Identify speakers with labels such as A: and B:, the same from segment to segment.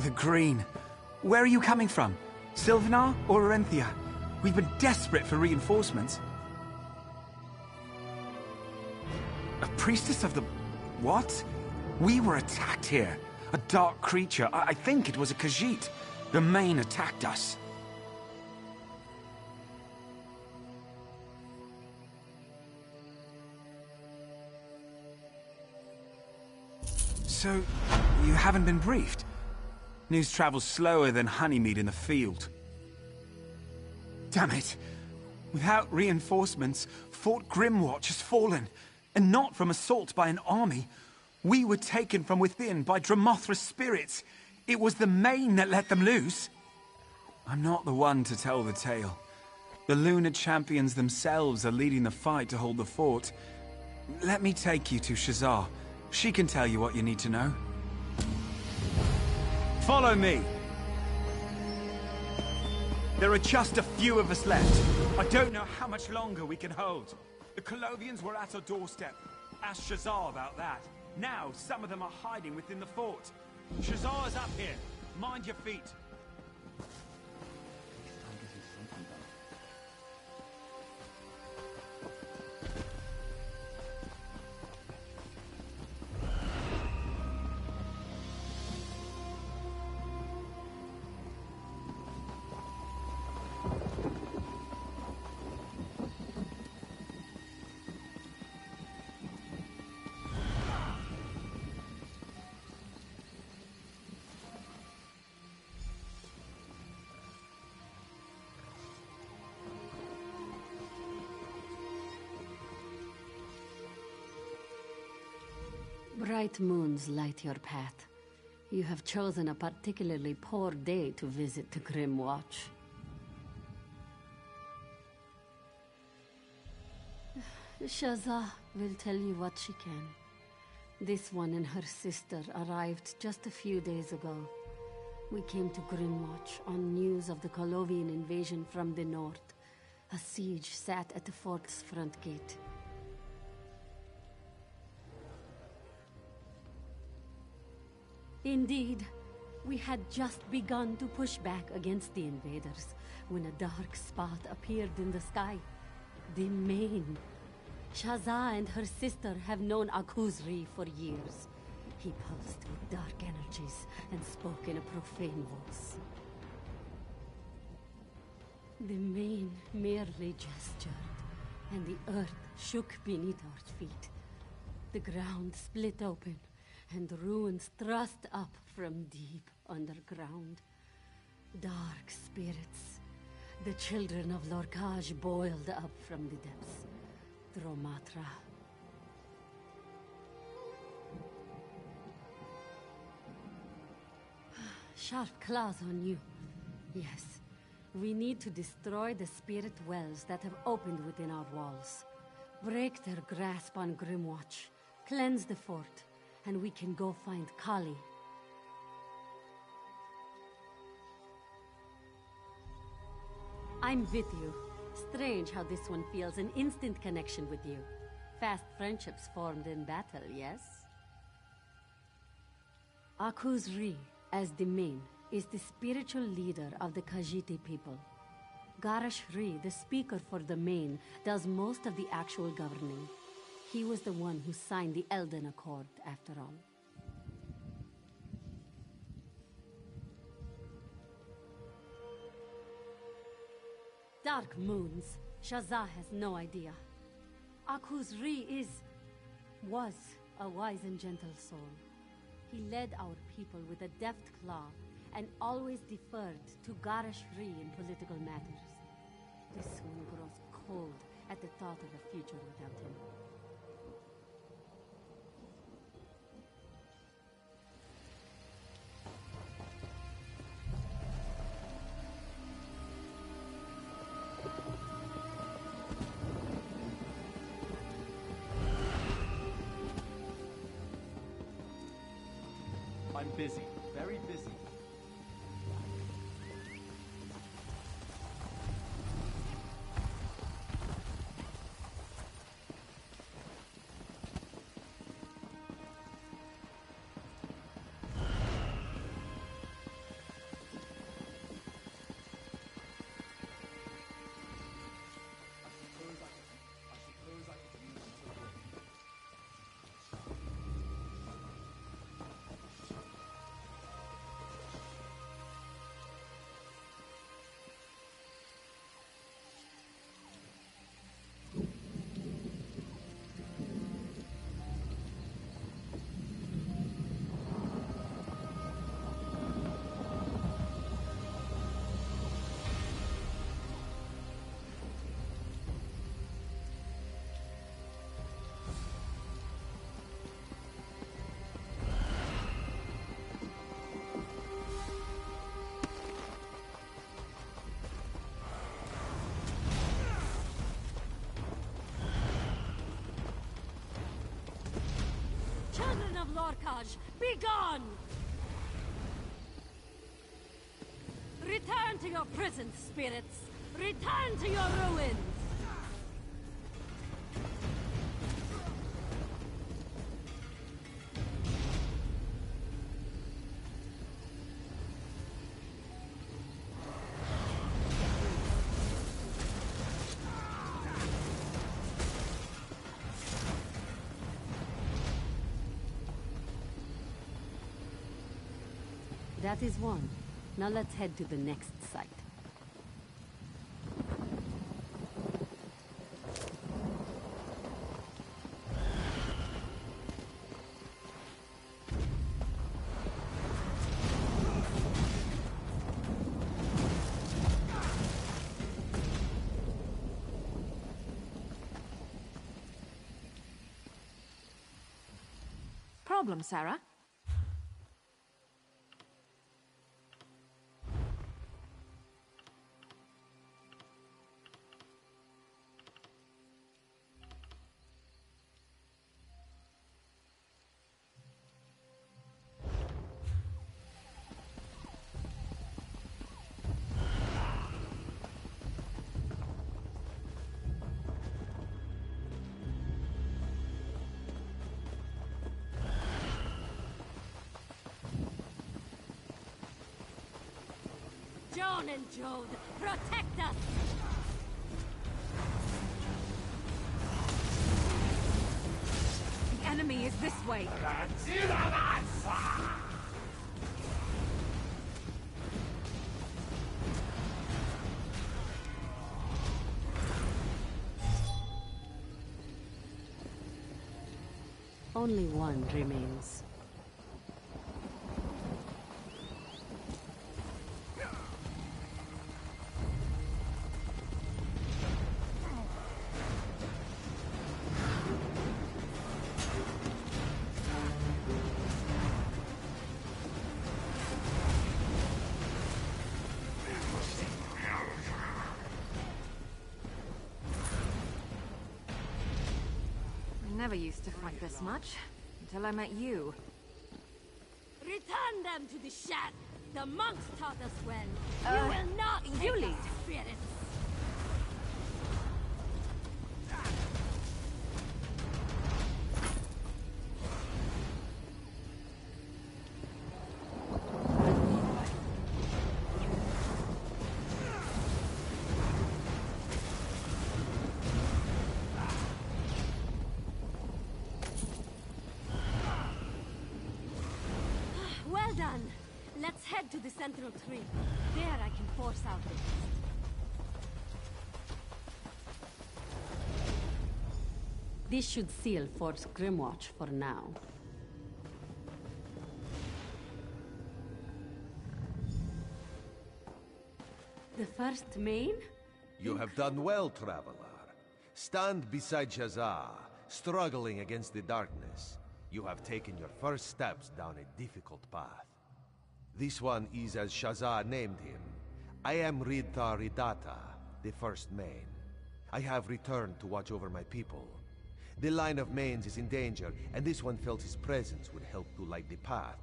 A: The Green. Where are you coming from? Sylvanar or Orenthia? We've been desperate for reinforcements. A priestess of the... what? We were attacked here. A dark creature. I think it was a Khajiit. The Main attacked us. So, you haven't been briefed? News travels slower than honeymead in the field. Damn it! Without reinforcements, Fort Grimwatch has fallen. And not from assault by an army. We were taken from within by Dramothra's spirits. It was the Main that let them loose. I'm not the one to tell the tale. The Lunar Champions themselves are leading the fight to hold the fort. Let me take you to Shazar. She can tell you what you need to know. Follow me! There are just a few of us left. I don't know how much longer we can hold. The Colovians were at our doorstep. Ask Shazar about that. Now, some of them are hiding within the fort. Shazar's up here. Mind your feet.
B: Bright moons light your path. You have chosen a particularly poor day to visit the Grimwatch. Shazar will tell you what she can. This one and her sister arrived just a few days ago. We came to Grimwatch on news of the Colovian invasion from the north. A siege sat at the fort's front gate. Indeed, we had just begun to push back against the invaders when a dark spot appeared in the sky. The Main. Shazar and her sister have known Akuzri for years. He pulsed with dark energies and spoke in a profane voice. The Main merely gestured, and the earth shook beneath our feet. The ground split open, and ruins thrust up from deep underground. Dark spirits, the children of Lorkaj boiled up from the depths. Dromatra. Sharp claws on you. Yes, we need to destroy the spirit wells that have opened within our walls. Break their grasp on Grimwatch. Cleanse the fort, and we can go find Kali. I'm with you. Strange how this one feels an instant connection with you. Fast friendships formed in battle, yes? Akuzri, as the Main, is the spiritual leader of the Khajiit people. Garashri, the speaker for the Main, does most of the actual governing. He was the one who signed the Elden Accord, after all. Dark moons. Shazar has no idea. Akuzri was a wise and gentle soul. He led our people with a deft claw and always deferred to Garashri in political matters. This one grows cold at the thought of a future without him.
A: I'm busy, very busy.
B: sabotage! Be gone! Return to your prison, spirits! Return to your ruins! That is one. Now let's head to the next site.
C: Problem, Sarah?
B: Joan and Jode, protect us!
C: The enemy is this way.
B: Only one remains.
C: I never used to fight this much, until I met you.
B: Return them to the shed! The monks taught us well. You will not
C: you
B: take
C: lead.
B: us, spirits! Well done. Let's head to the central tree. There I can force out the beast. This should seal Fort's Grimwatch for now. The first main?
D: You have done well, traveler. Stand beside Shazah, struggling against the darkness. You have taken your first steps down a difficult path. This one is as Shazah named him. I am Ridta Ridata, the first main. I have returned to watch over my people. The line of mains is in danger, and this one felt his presence would help to light the path.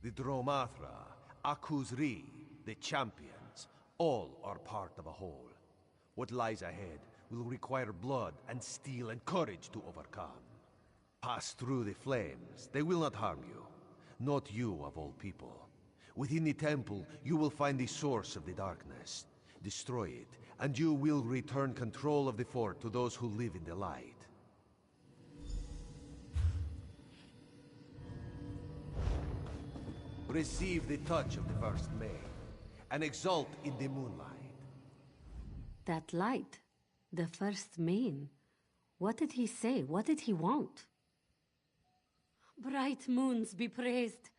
D: The Dromathra, Akuzri, the champions, all are part of a whole. What lies ahead will require blood and steel and courage to overcome. Pass through the flames, they will not harm you. Not you of all people. Within the temple, you will find the source of the darkness. Destroy it, and you will return control of the fort to those who live in the light. Receive the touch of the first May, and exult in the moonlight.
B: That light. The first main. What did he say? What did he want? Bright moons be praised.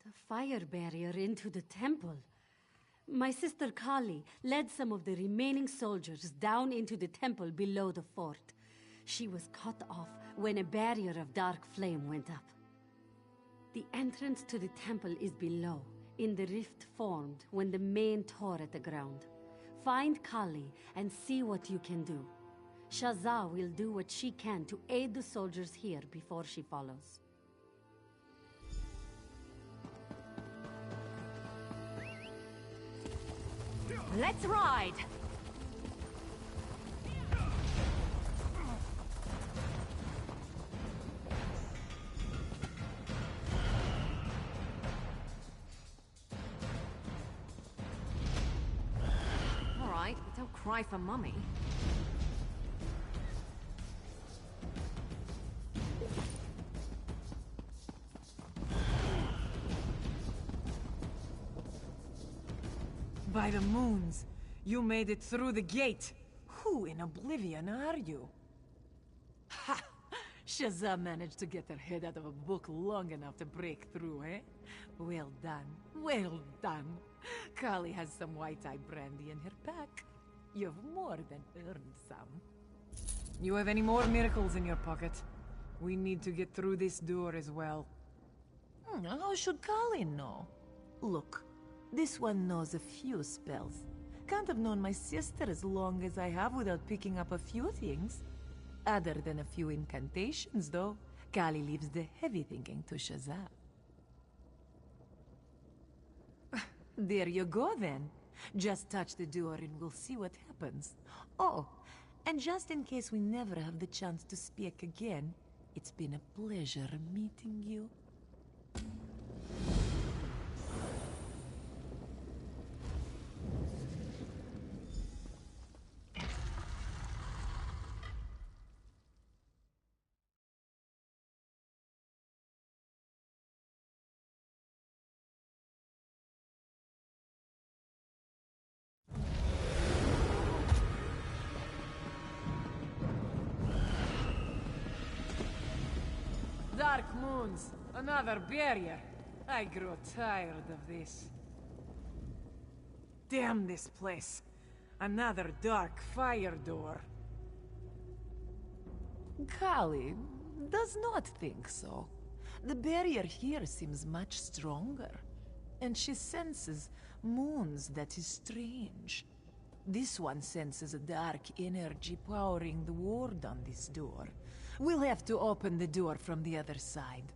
B: The fire barrier into the temple. My sister Kali led some of the remaining soldiers down into the temple below the fort. She was cut off when a barrier of dark flame went up. The entrance to the temple is below, in the rift formed when the main tore at the ground. Find Kali and see what you can do. Shazah will do what she can to aid the soldiers here before she follows.
C: Let's ride! All right, but don't cry for Mummy.
E: By the moons, you made it through the gate. Who in oblivion are you? Ha! Shazam managed to get her head out of a book long enough to break through, eh? Well done, well done. Kali has some white-eye brandy in her pack. You've more than earned some. You have any more miracles in your pocket? We need to get through this door as well. How should Kali know? Look, this one knows a few spells. Can't have known my sister as long as I have without picking up a few things. Other than a few incantations, though, Kali leaves the heavy thinking to Shazam. There you go, then. Just touch the door and we'll see what happens. Oh, and just in case we never have the chance to speak again, it's been a pleasure meeting you. Dark moons, another barrier. I grow tired of this. Damn this place. Another dark fire door. Kali does not think so. The barrier here seems much stronger, and she senses moons that is strange. This one senses a dark energy powering the ward on this door. We'll have to open the door from the other side.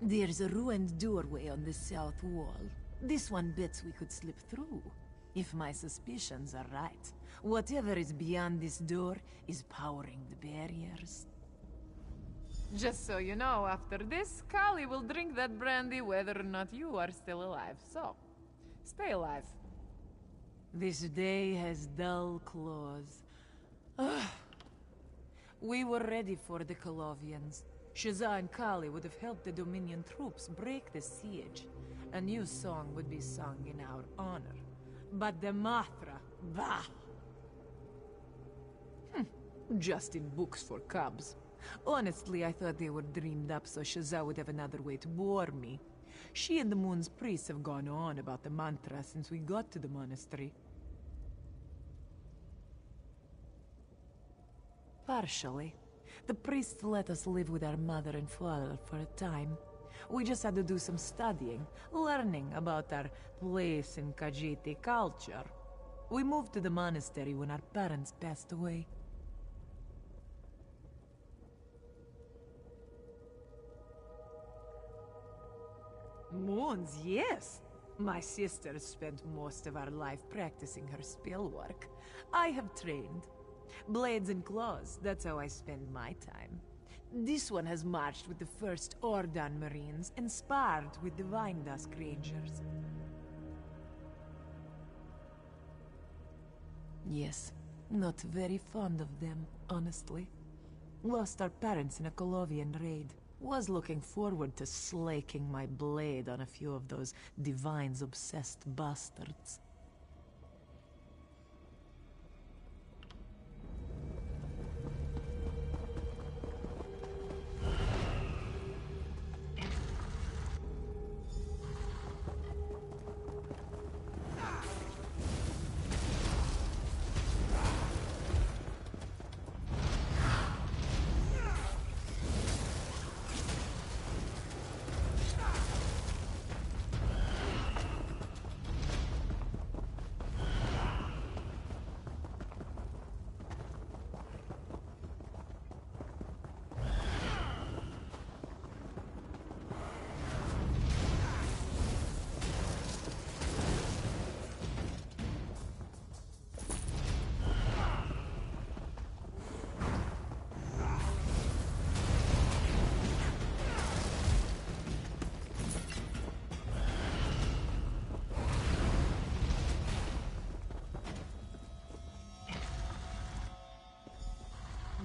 E: There's a ruined doorway on the south wall. This one bets we could slip through. If my suspicions are right, whatever is beyond this door is powering the barriers. Just so you know, after this, Kali will drink that brandy whether or not you are still alive. So, stay alive. This day has dull claws. We were ready for the Colovians. Shazza and Kali would have helped the Dominion troops break the siege. A new song would be sung in our honor. But the Mathra, bah! Just in books for cubs. Honestly, I thought they were dreamed up so Shazza would have another way to bore me. She and the Moon's priests have gone on about the mantra since we got to the monastery. Partially. The priests let us live with our mother and father for a time. We just had to do some studying, learning about our place in Khajiiti culture. We moved to the monastery when our parents passed away. Moons, yes. My sister spent most of our life practicing her spell work. I have trained. Blades and claws, that's how I spend my time. This one has marched with the first Ordan Marines and sparred with the Vine Dusk Rangers. Yes, not very fond of them, honestly. Lost our parents in a Colovian raid. Was looking forward to slaking my blade on a few of those Divines-obsessed bastards.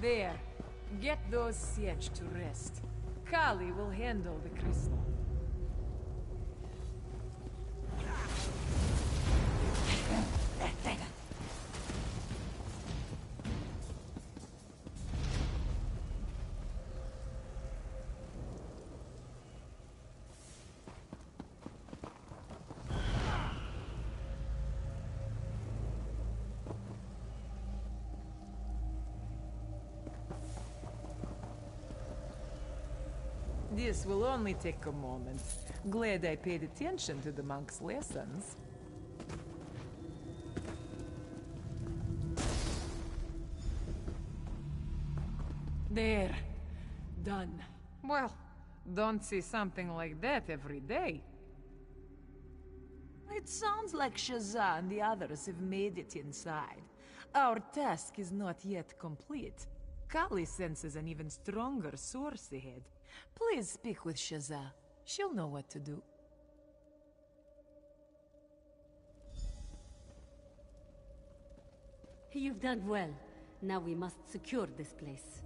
E: There. Get those siege to rest. Kali will handle the crystal. This will only take a moment. Glad I paid attention to the monk's lessons. There. Done. Well, don't see something like that every day. It sounds like Shazza and the others have made it inside. Our task is not yet complete. Kali senses an even stronger source ahead. Please speak with Shazza. She'll know what to do.
B: You've done well. Now we must secure this place.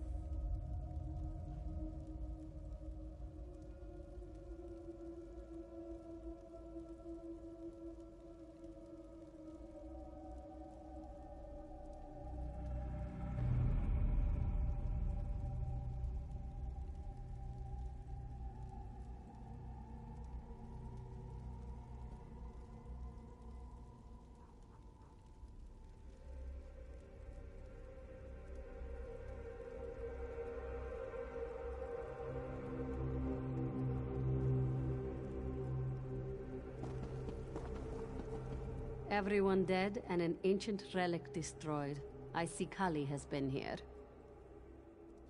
B: Everyone dead and an ancient relic destroyed. I see Kali has been here.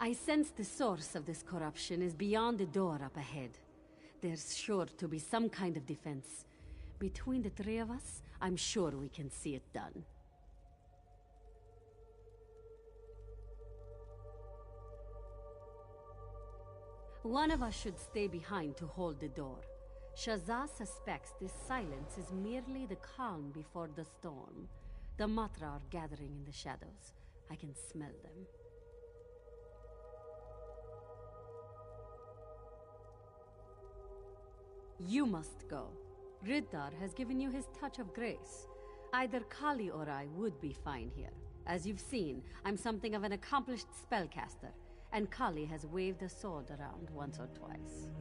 B: I sense the source of this corruption is beyond the door up ahead. There's sure to be some kind of defense. Between the three of us, I'm sure we can see it done. One of us should stay behind to hold the door. Shazza suspects this silence is merely the calm before the storm. The Matra are gathering in the shadows. I can smell them. You must go. Riddar has given you his touch of grace. Either Kali or I would be fine here. As you've seen, I'm something of an accomplished spellcaster, and Kali has waved a sword around once or twice.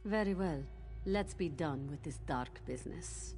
B: Very well. Let's be done with this dark business.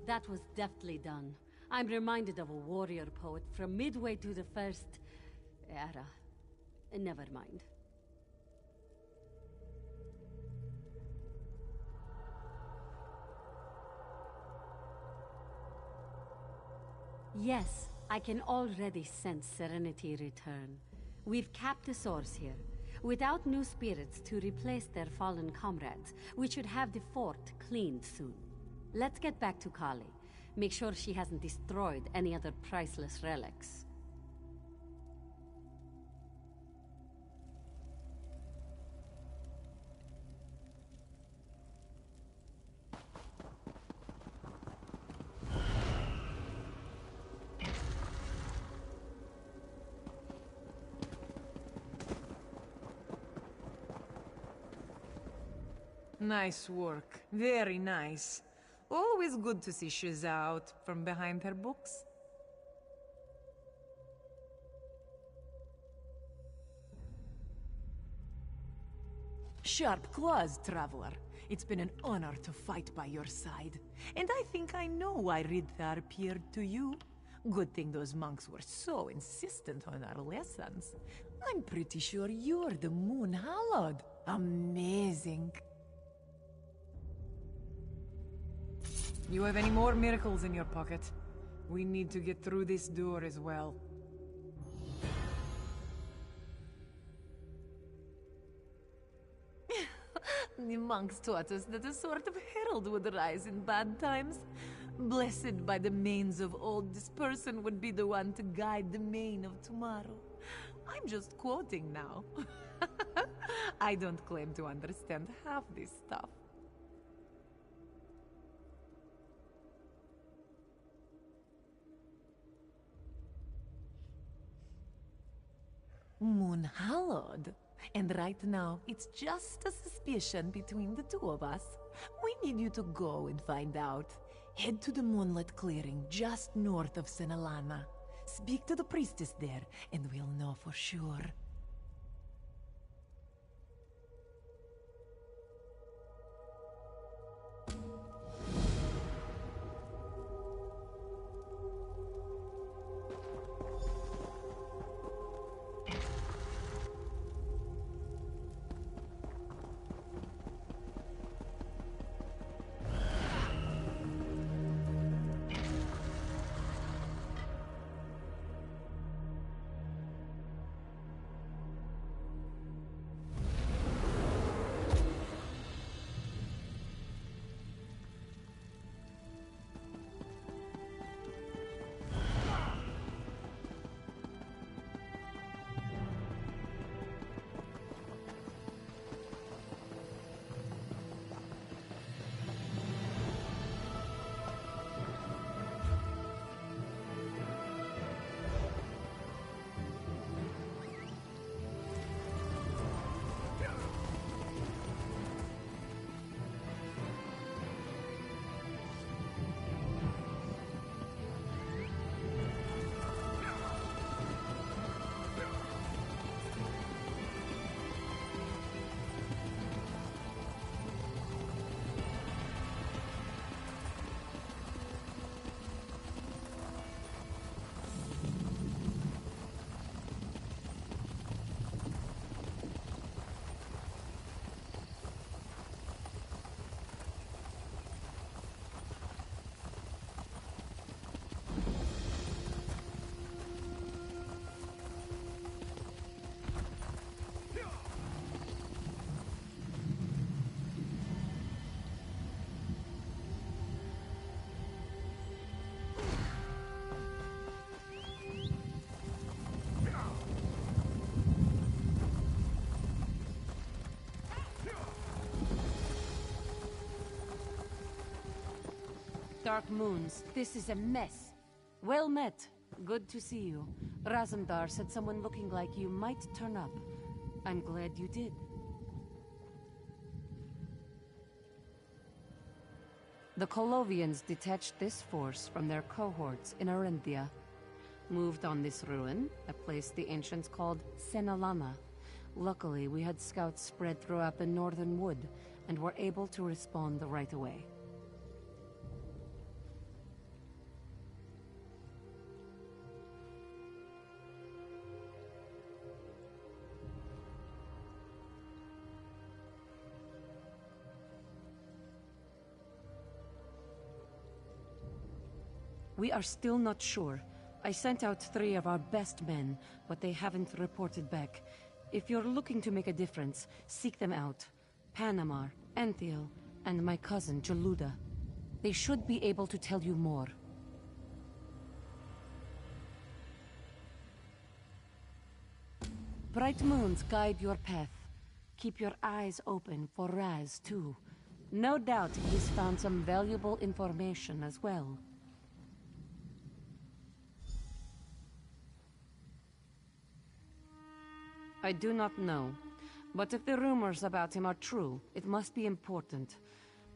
B: That was deftly done. I'm reminded of a warrior poet from midway to the first era. Never mind. Yes, I can already sense serenity return. We've capped the source here. Without new spirits to replace their fallen comrades, we should have the fort cleaned soon. Let's get back to Kali. Make sure she hasn't destroyed any other priceless relics.
E: Nice work. Very nice. Always good to see Shiza out from behind her books. Sharp claws, traveler. It's been an honor to fight by your side. And I think I know why Ridthar appeared to you. Good thing those monks were so insistent on our lessons. I'm pretty sure you're the Moon Hallowed. Amazing. You have any more miracles in your pocket? We need to get through this door as well. The monks taught us that a sort of herald would rise in bad times. Blessed by the manes of old, this person would be the one to guide the mane of tomorrow. I'm just quoting now. I don't claim to understand half this stuff. Moon Hallowed. And right now, it's just a suspicion between the two of us. We need you to go and find out. Head to the Moonlit Clearing just north of Senalana. Speak to the priestess there, and we'll know for sure.
B: Dark Moons, this is a mess. Well met. Good to see you. Razumdar said someone looking like you might turn up. I'm glad you did. The Colovians detached this force from their cohorts in Arenthia. Moved on this ruin, a place the ancients called Senalana. Luckily, we had scouts spread throughout the northern wood, and were able to respond right away. We are still not sure. I sent out 3 of our best men, but they haven't reported back. If you're looking to make a difference, seek them out. Panamar, Anthiel, and my cousin, Jaluda. They should be able to tell you more. Bright moons guide your path. Keep your eyes open for Raz, too. No doubt he's found some valuable information as well. I do not know.
F: But if the rumors about him are true, it must be important.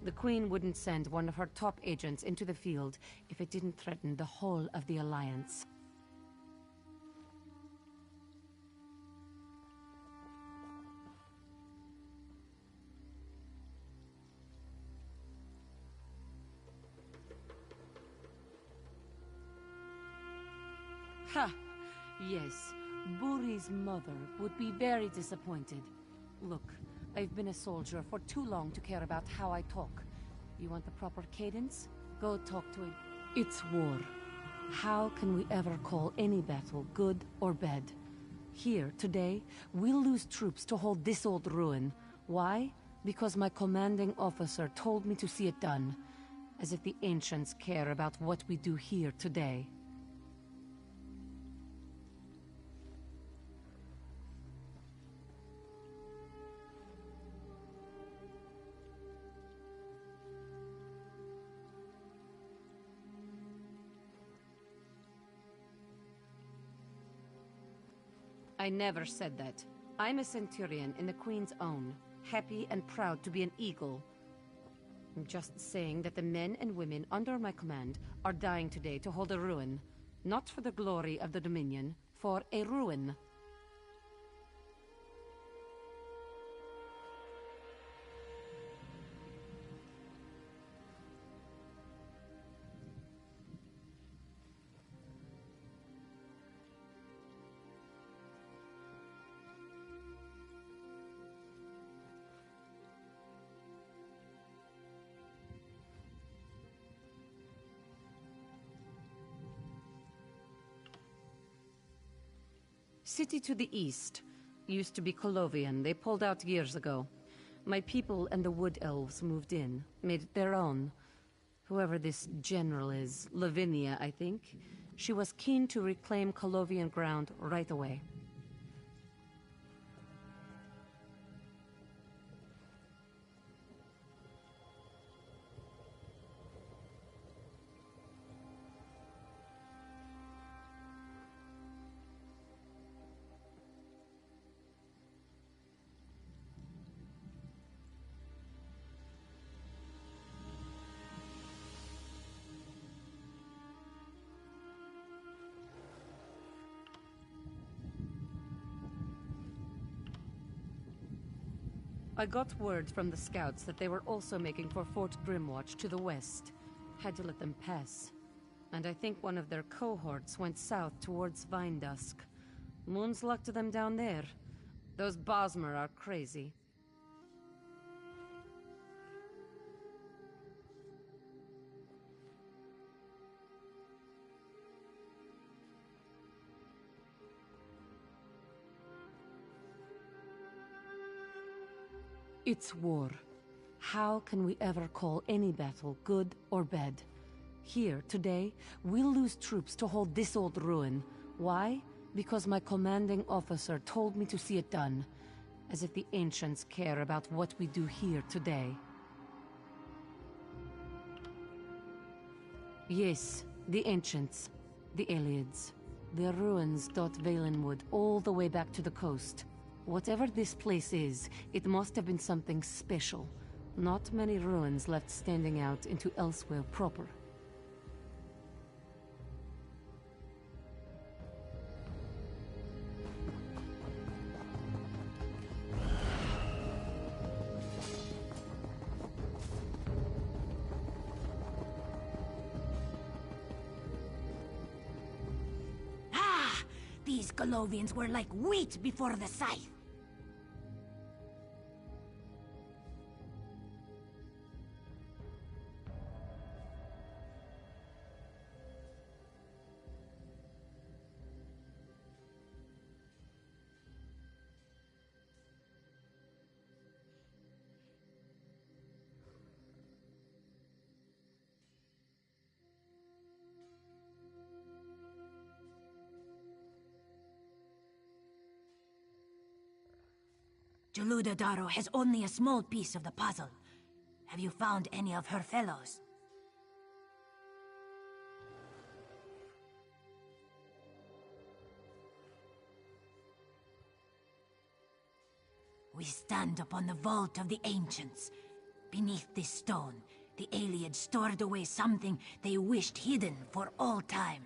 F: The Queen wouldn't send one of her top agents into the field if it didn't threaten the whole of the Alliance. Ha! Yes, Buri's mother would be very disappointed. Look, I've been a soldier for too long to care about how I talk. You want the proper cadence? Go talk to it. It's war. How can we ever call any battle good or bad? Here, today, we'll lose troops to hold this old ruin. Why? Because my commanding officer told me to see it done. As if the ancients care about what we do here today. I never said that. I'm a centurion in the Queen's own, happy and proud to be an eagle. I'm just saying that the men and women under my command are dying today to hold a ruin. Not for the glory of the Dominion, for a ruin. City to the east. Used to be Colovian. They pulled out years ago. My people and the Wood Elves moved in, made it their own. Whoever this general is, Lavinia, I think, she was keen to reclaim Colovian ground right away. I got word from the scouts that they were also making for Fort Grimwatch to the west. Had to let them pass. And I think one of their cohorts went south towards Vinedusk. Moon's luck to them down there. Those Bosmer are crazy. It's war. How can we ever call any battle good or bad? Here, today, we'll lose troops to hold this old ruin. Why? Because my commanding officer told me to see it done. As if the ancients care about what we do here today. Yes, the ancients. The Aelids. Their ruins dot Valenwood all the way back to the coast. Whatever this place is, it must have been something special. Not many ruins left standing out into Elsewhere proper.
G: Ah! These Colovians were like wheat before the scythe. Juluda Daro has only a small piece of the puzzle. Have you found any of her fellows? We stand upon the vault of the ancients. Beneath this stone, the Ayleids stored away something they wished hidden for all time.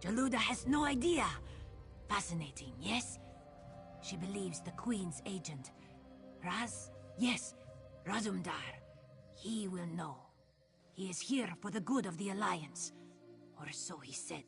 G: Jaluda has no idea. Fascinating, yes? She believes the Queen's agent. Raz? Yes, Razumdar. He will know. He is here for the good of the Alliance. Or so he said.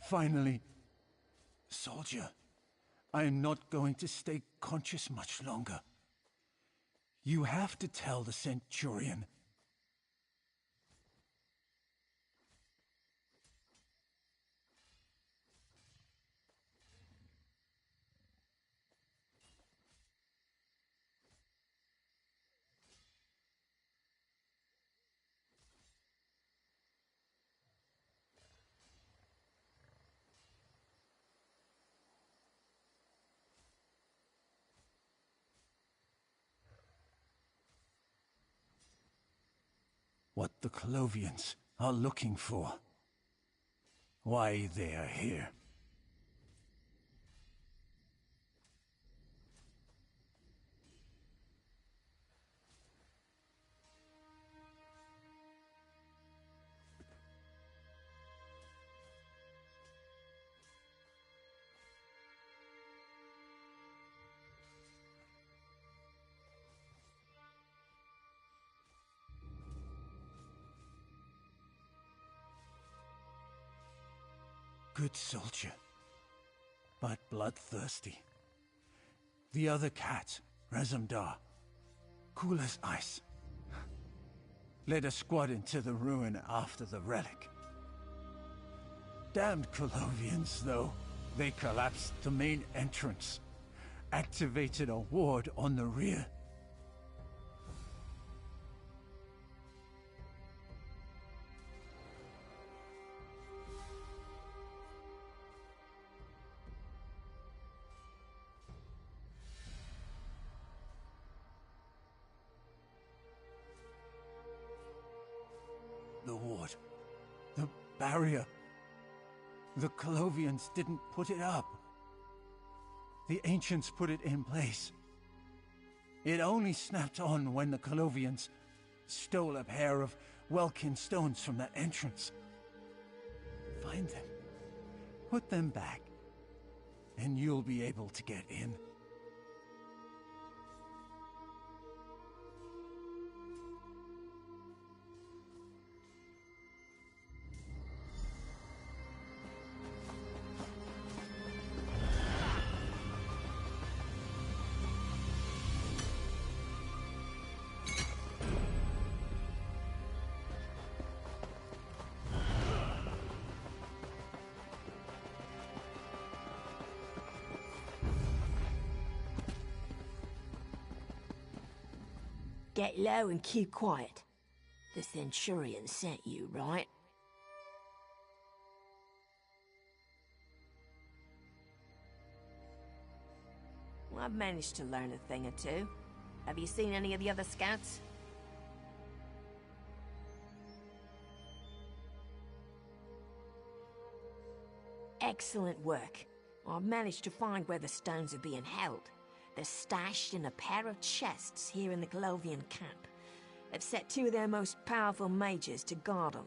A: Finally. Soldier, I am not going to stay conscious much longer. You have to tell the Centurion. What the Colovians are looking for. Why they are here. Good soldier, but bloodthirsty. The other cat, Razumdar, cool as ice. Led a squad into the ruin after the relic. Damned Colovians, though. They collapsed the main entrance, activated a ward on the rear. The ward. The barrier. The Colovians didn't put it up. The ancients put it in place. It only snapped on when the Colovians stole a pair of Welkin stones from that entrance. Find them. Put them back. And you'll be able to get in.
G: Get low and keep quiet. The Centurion sent you, right? Well, I've managed to learn a thing or two. Have you seen any of the other scouts? Excellent work. I've managed to find where the stones are being held. They're stashed in a pair of chests here in the Colovian camp. They've set two of their most powerful mages to guard them.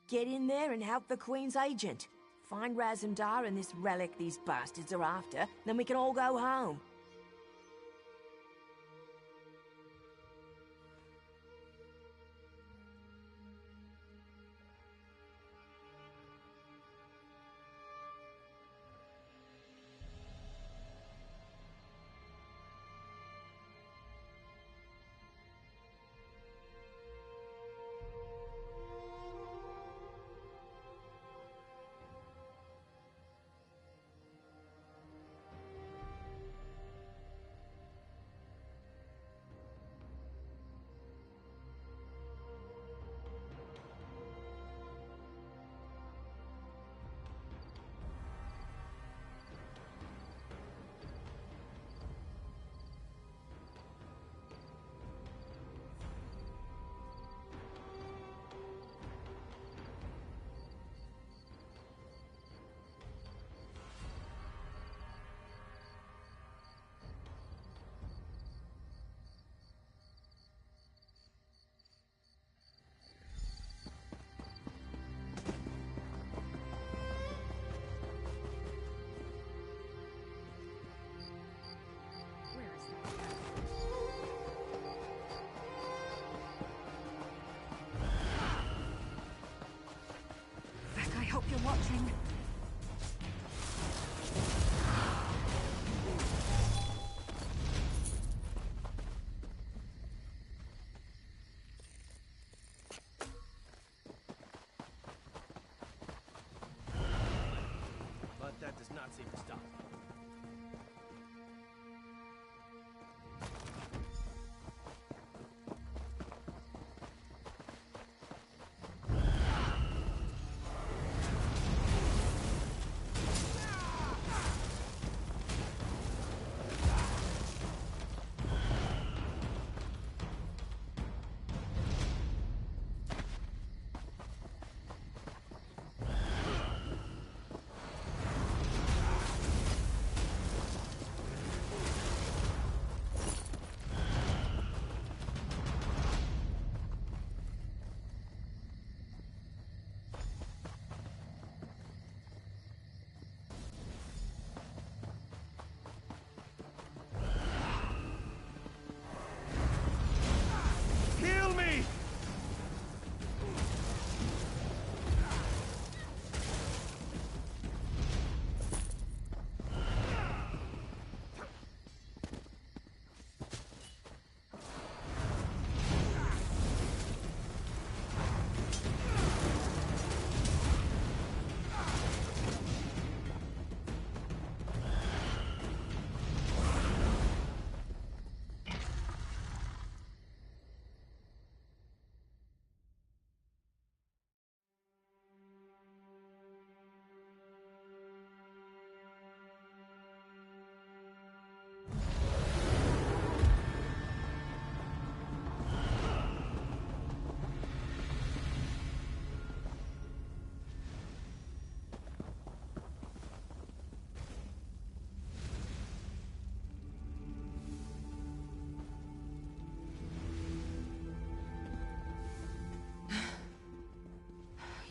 G: Get in there and help the Queen's agent. Find Razumdar and this relic these bastards are after, then we can all go home.
C: I hope you're watching.
H: But that does not seem to stop.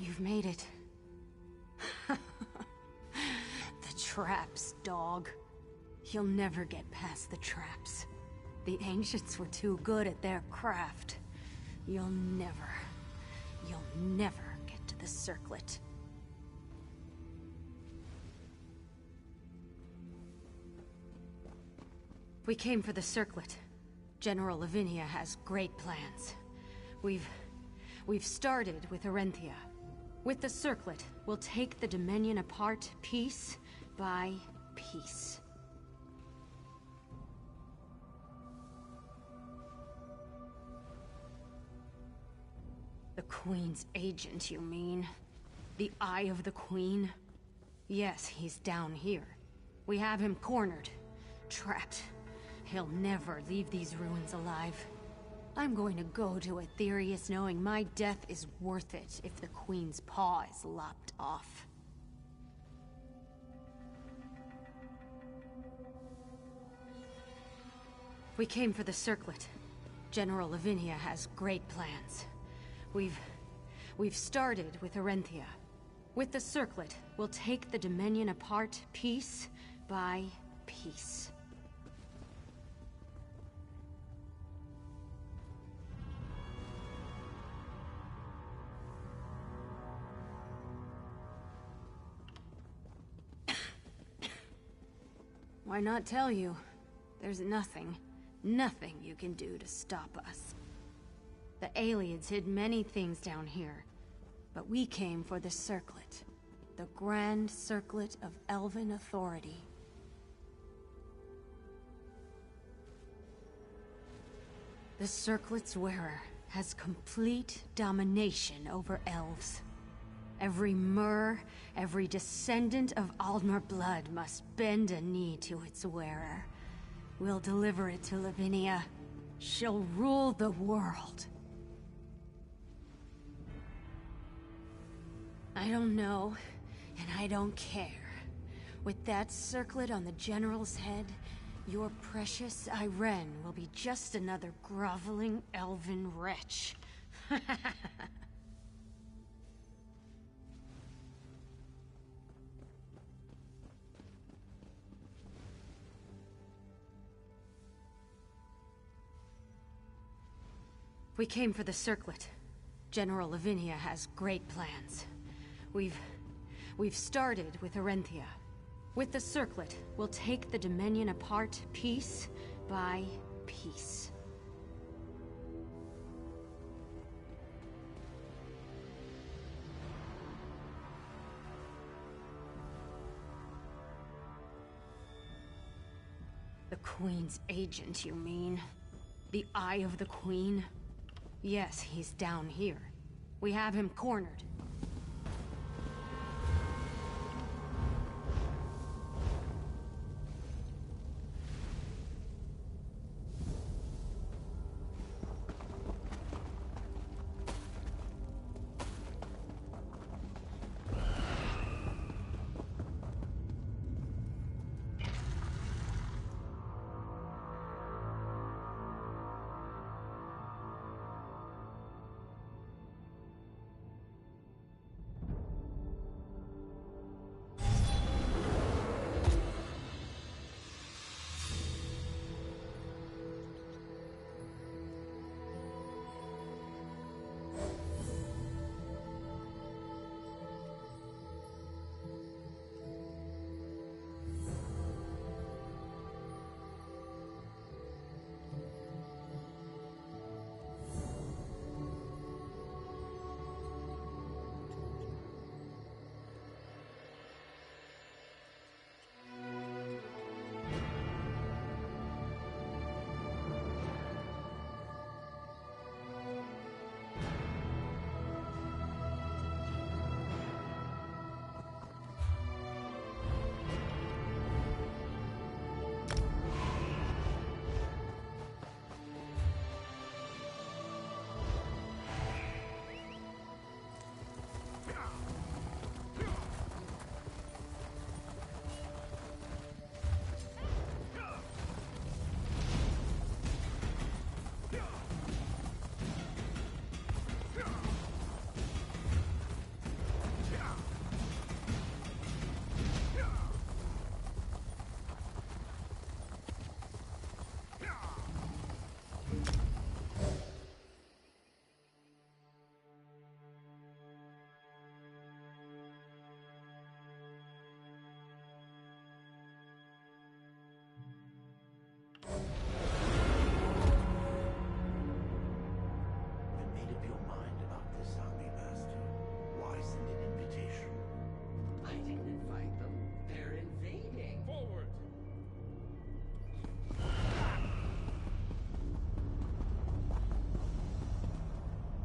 F: You've made it. The traps, dog. You'll never get past the traps. The ancients were too good at their craft.
B: You'll never get to the circlet. We came for the circlet. General Lavinia has great plans. We've started with Arenthia. With the circlet, we'll take the Dominion apart piece by piece. The Queen's agent, you mean? The Eye of the Queen? Yes, he's down here. We have him cornered, trapped. He'll never leave these ruins alive. I'm going to go to Aetherius knowing my death is worth it if the Queen's paw is lopped off. We came for the circlet. General Lavinia has great plans. We've started with Arenthia. With the circlet, we'll take the Dominion apart piece by piece. Why not tell you? There's nothing you can do to stop us. The aliens hid many things down here, but we came for the circlet. The grand circlet of elven authority. The circlet's wearer has complete domination over elves. Every Mer, every descendant of Aldmer blood must bend a knee to its wearer. We'll deliver it to Lavinia. She'll rule the world. I don't know, and I don't care. With that circlet on the General's head, your precious Irene will be just another groveling elven wretch. We came for the circlet. General Lavinia has great plans. We've started with Arenthia. With the circlet, we'll take the Dominion apart piece by piece. The Queen's agent, you mean? The Eye of the Queen? Yes, he's down here. We have him cornered.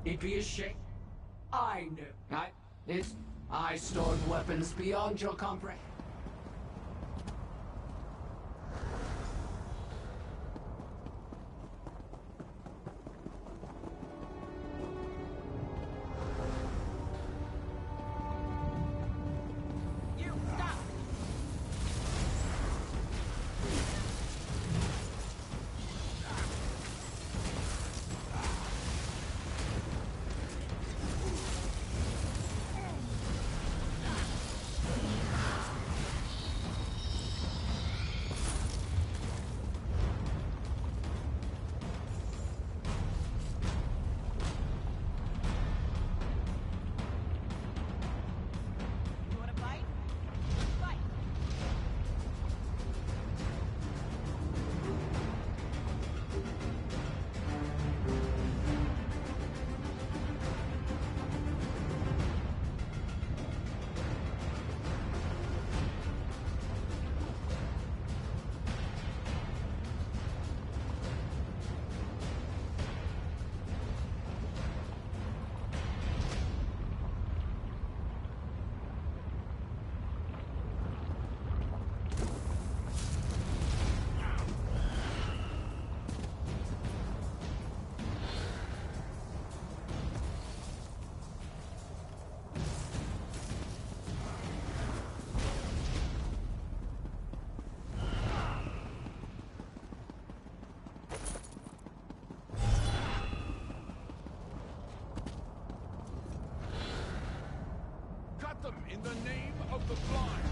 I: It'd be a shame. I know. I stored weapons beyond your comprehension.
J: In the name of the blind!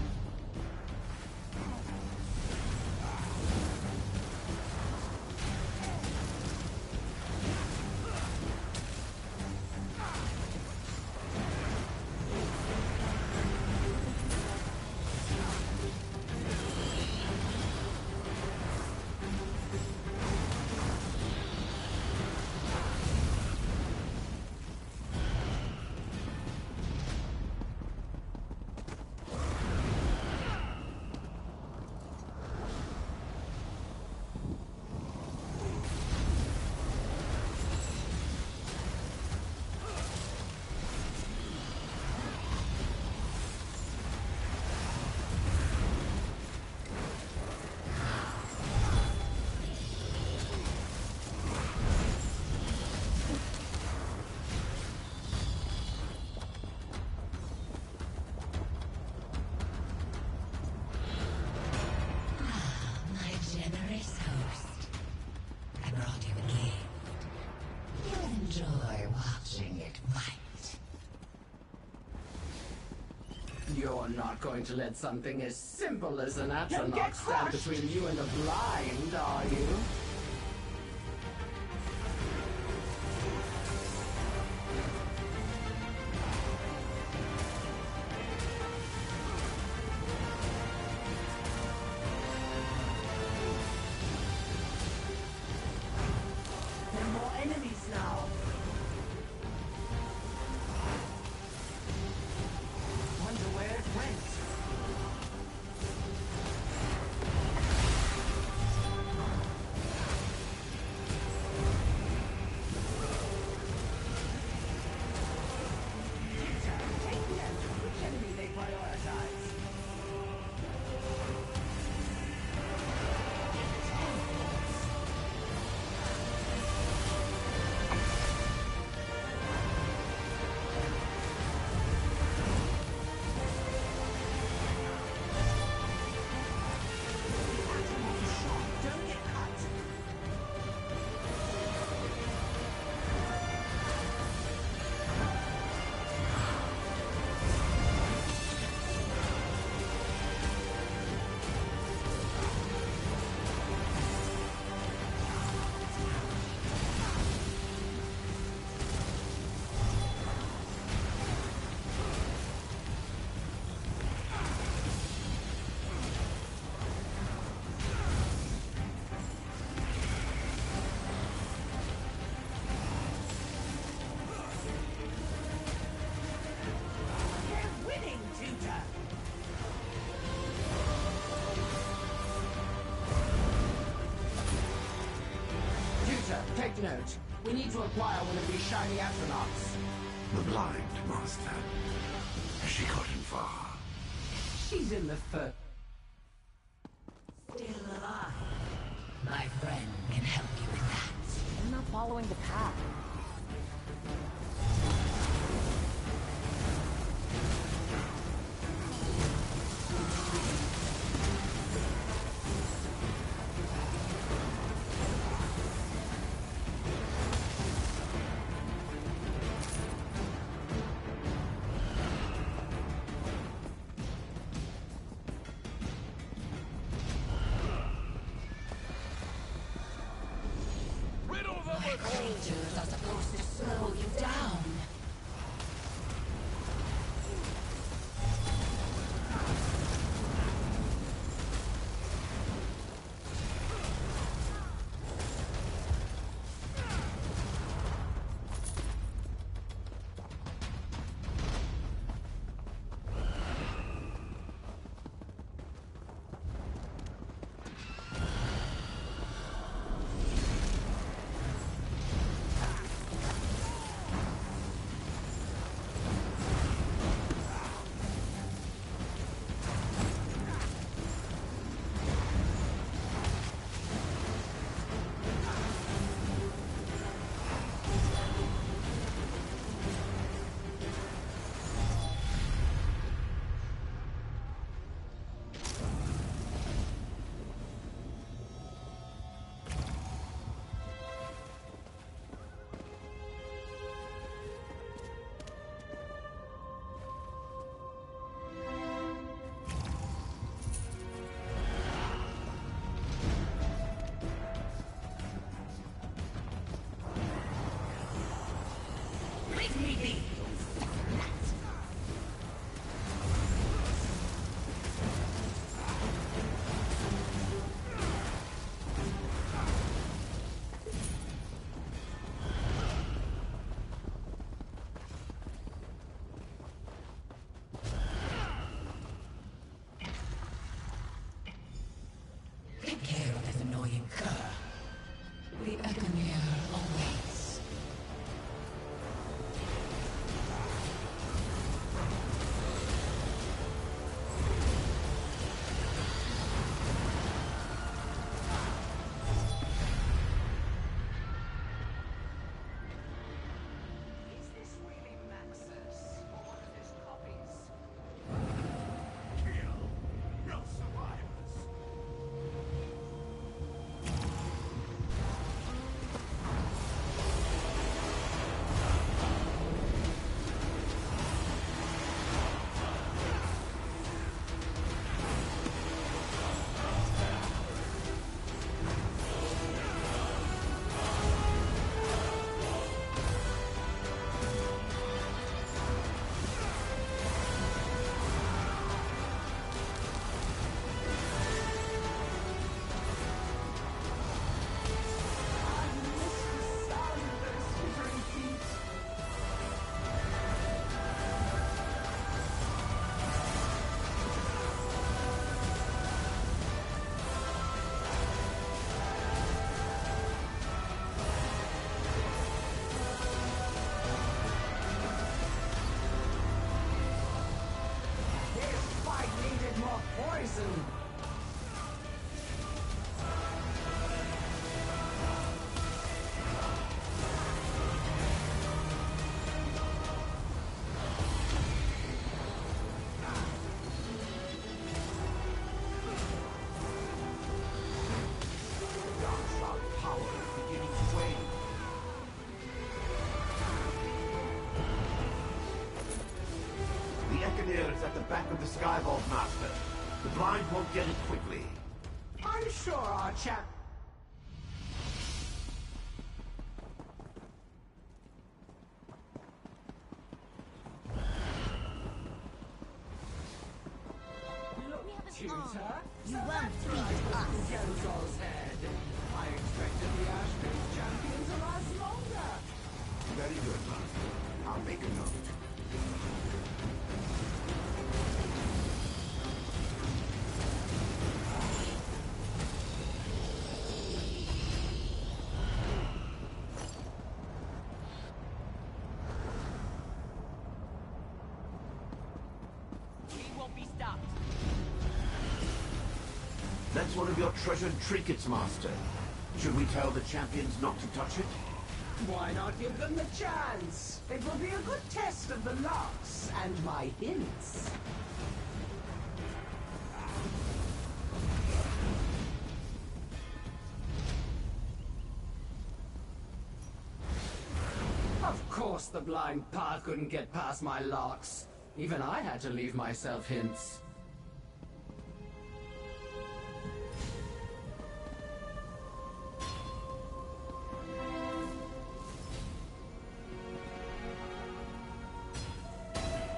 I: You're not going to let something as simple as an atronach stand between you and the blind, are you? There are more enemies now. Wonder where it went. Take note. We need to acquire one of these shiny astronauts.
K: The blind, Master. Has she gotten far?
I: She's in the first.
G: Still alive. My friend can help you with that.
F: I'm not following the path.
G: Creatures are supposed to slow you down. Take care of that annoying cur. The Econeer awaits.
I: Is this really Maxus or one of his copies?
K: Kill. No survivors.
I: This fight needed more poison.
K: Dark shot power is beginning to wane. The Econeer is at the back of the Sky Vault, Master. The blind won't get it quickly.
I: I'm sure our chap. Look, Tutor.
G: You won't beat us.
I: Genzor's head. I expected the Ashbridge champion to last longer.
K: Very good, Master. I'll make a note. That's one of your treasured trinkets, Master. Should we tell the champions not to touch it?
I: Why not give them the chance? It will be a good test of the locks and my hints. Of course the blind path couldn't get past my locks. Even I had to leave myself hints.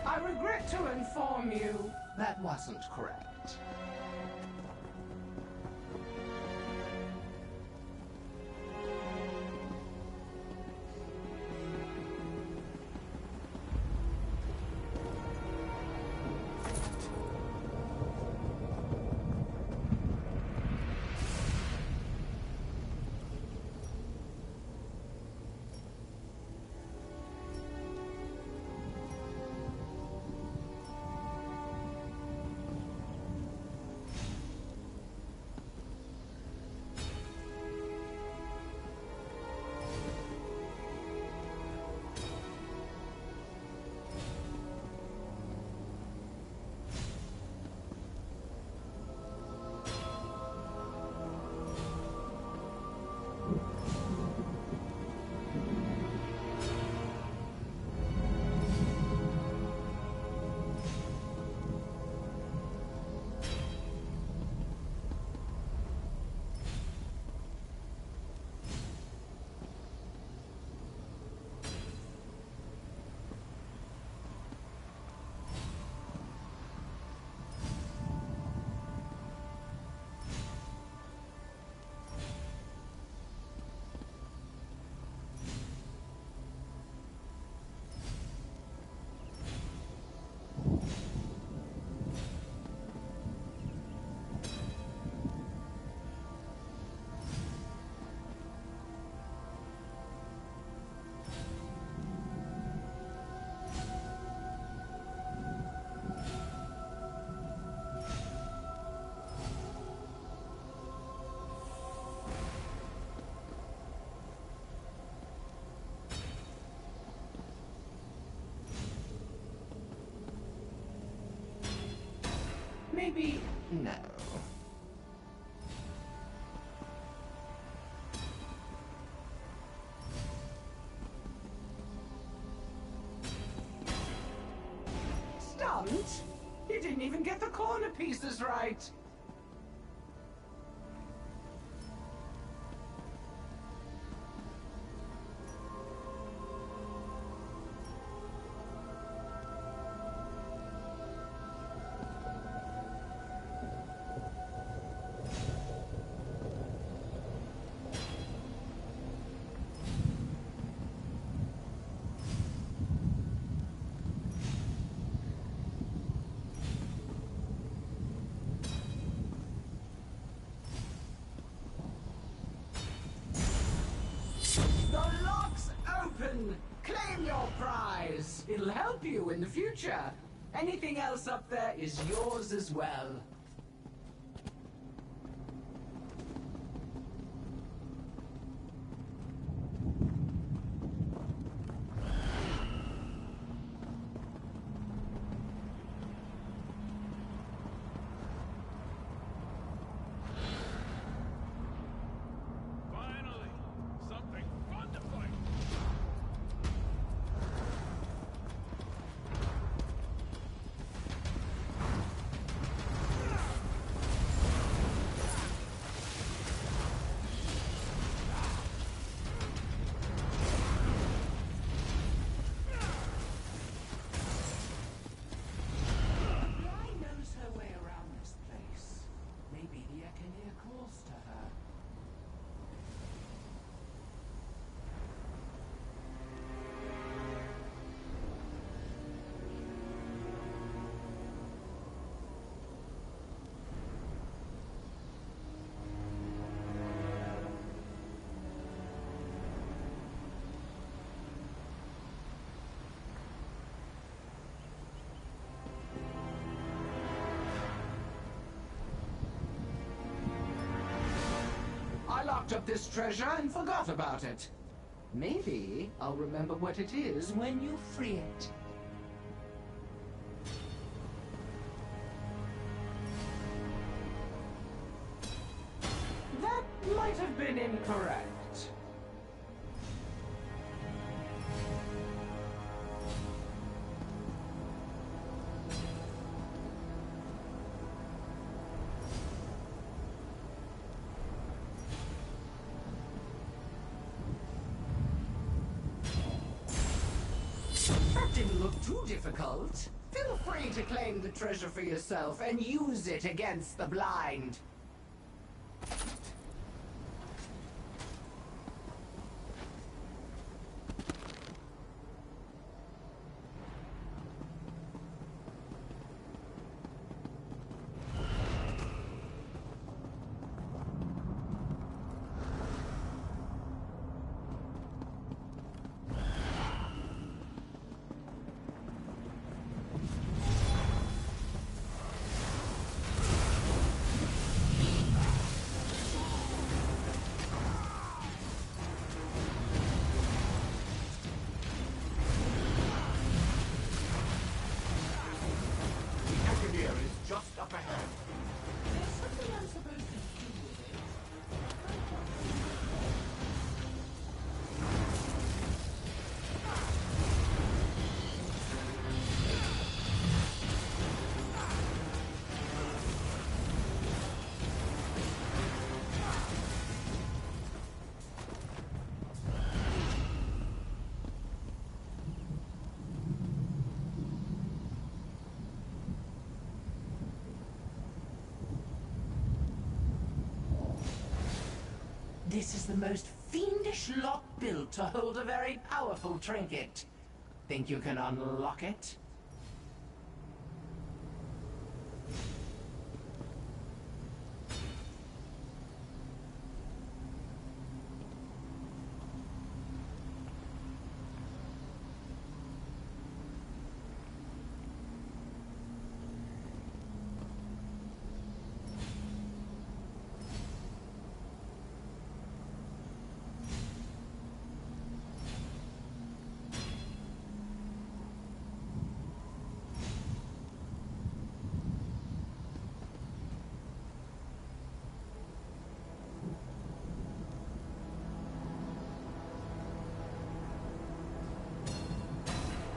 I: I regret to inform you that wasn't correct. Maybe no. Stumped? You didn't even get the corner pieces right. Claim your prize. It'll help you in the future. Anything else up there is yours as well.
J: Finally, something fun to fight.
I: locked up this treasure and forgot about it. Maybe I'll remember what it is when you free it. That might have been incorrect. That didn't look too difficult. Feel free to claim the treasure for yourself and use it against the blind.
K: Just up ahead.
I: There's something I'm supposed to do with it. This is the most fiendish lock built to hold a very powerful trinket. Think you can unlock it?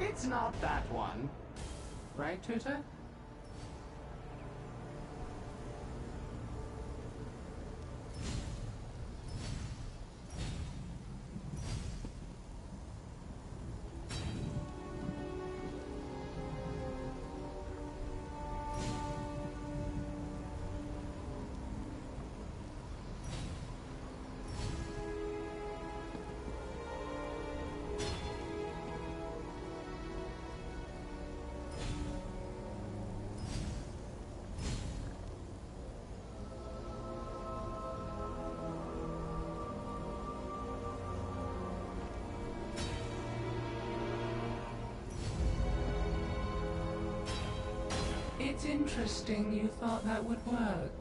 I: It's not that one. Right, Tutor? It's interesting you thought that would work.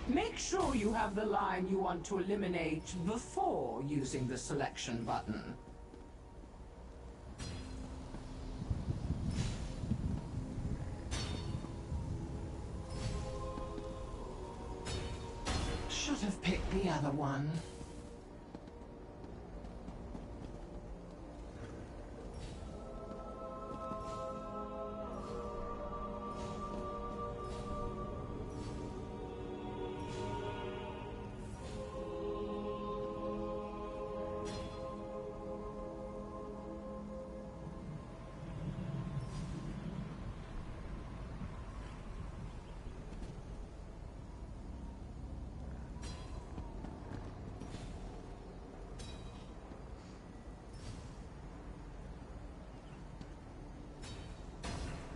I: Make sure you have the line you want to eliminate before using the selection button. Should have picked the other one.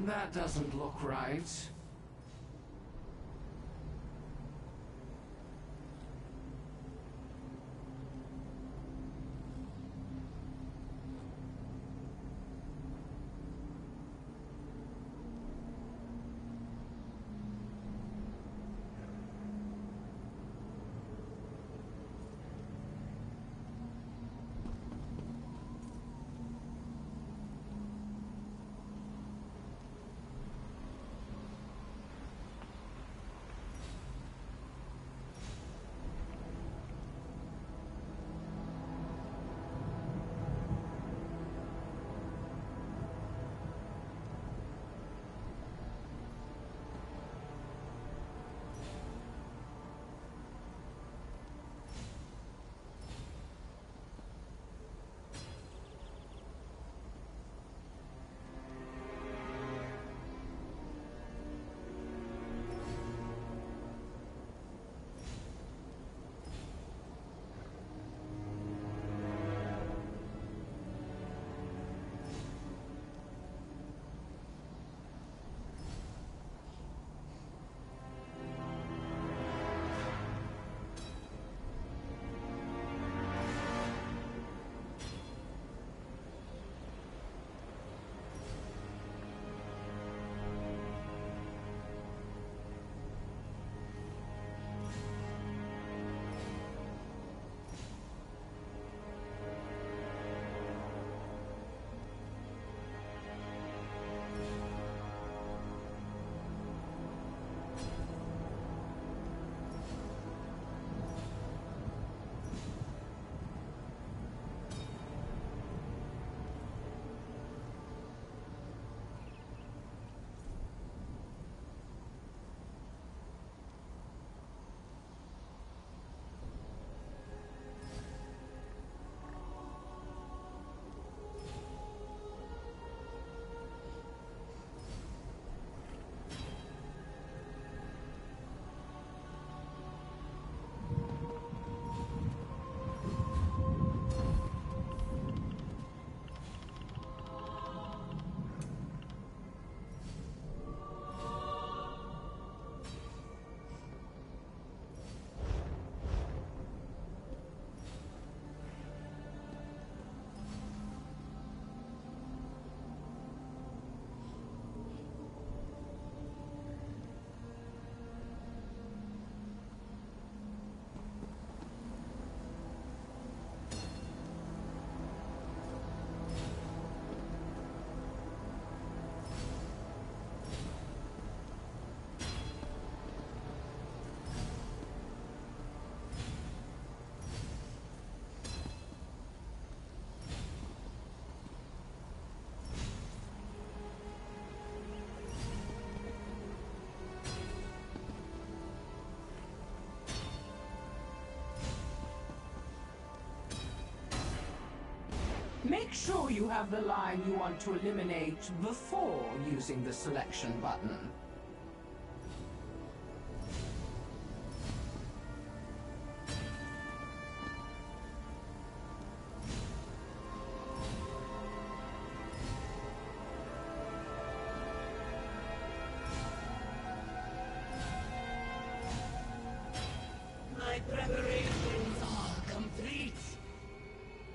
I: That doesn't look right. Make sure you have the line you want to eliminate before using the selection button.
G: My preparations are complete.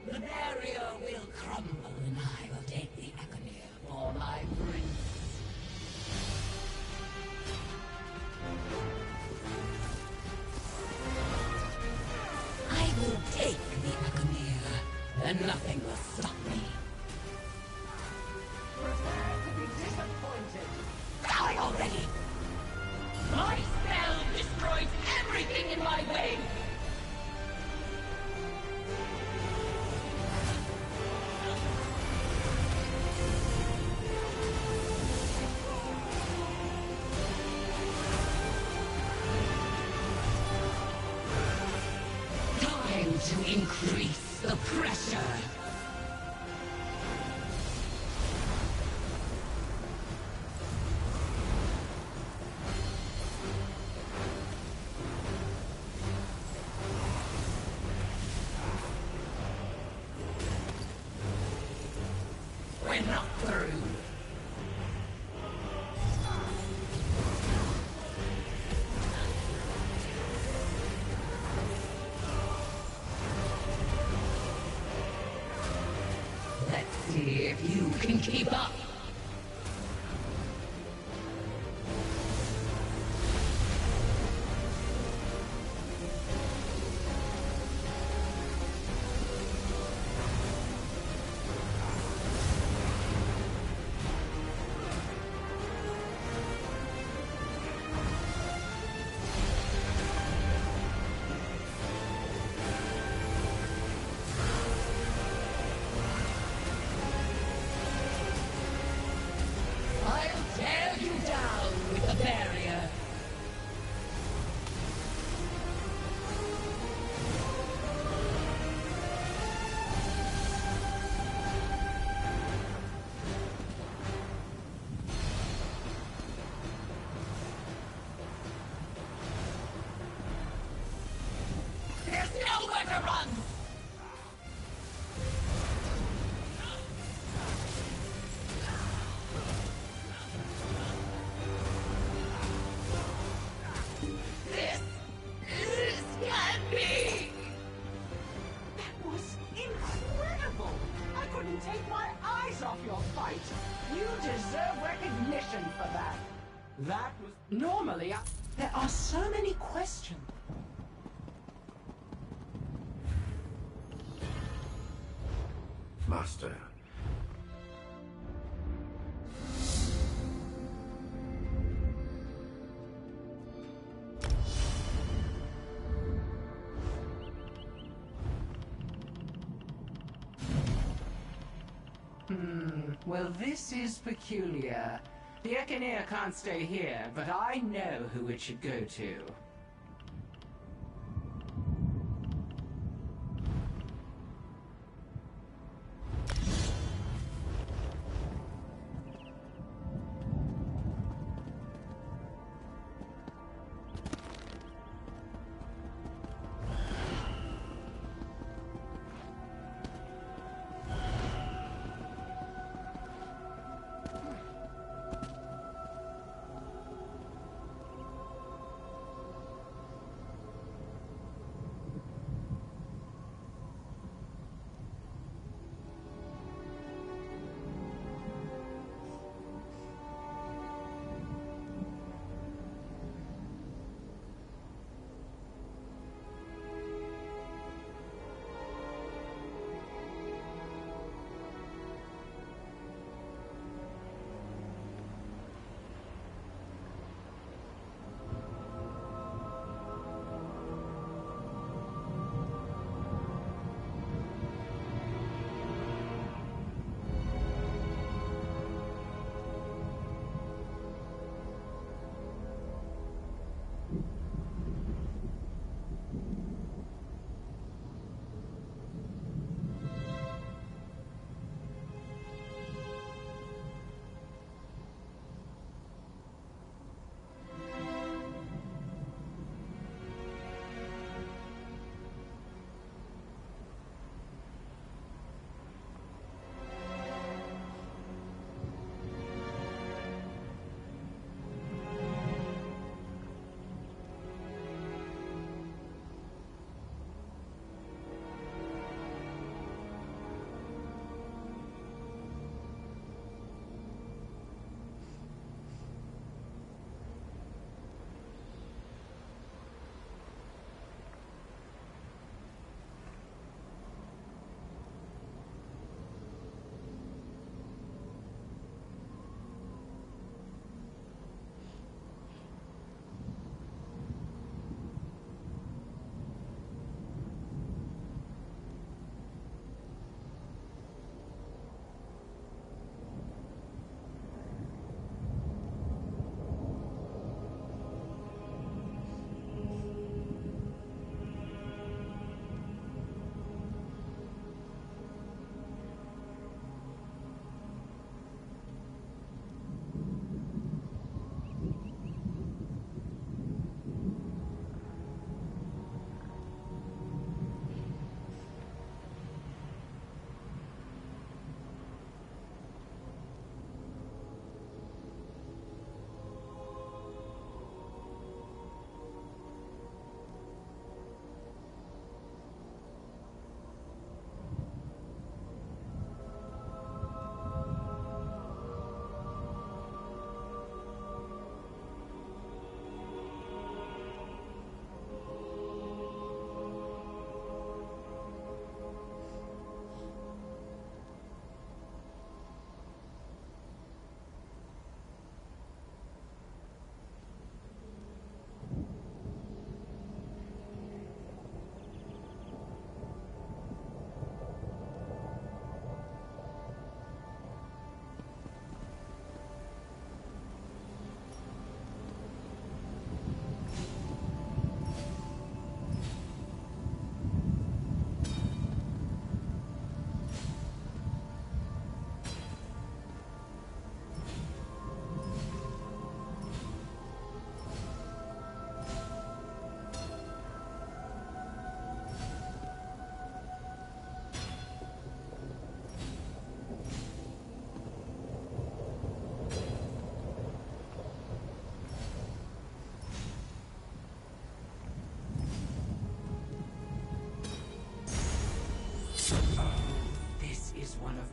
G: The barrier will crumble and I will take the Aconir for my prince. take the Akamir, and nothing will stop me.
I: Prepare to be disappointed.
G: Die already! My spell destroys everything in my way! Time to increase the pressure! We're not through. Let's see if you can keep up. I'll tear you down with the barrier. There's nowhere to run! This can't be!
I: That was incredible! I couldn't take my eyes off your fight. You deserve recognition for that. That was... Normally, there are so many questions.
K: Master.
I: Well, this is peculiar. The Ekaneer can't stay here, but I know who it should go to.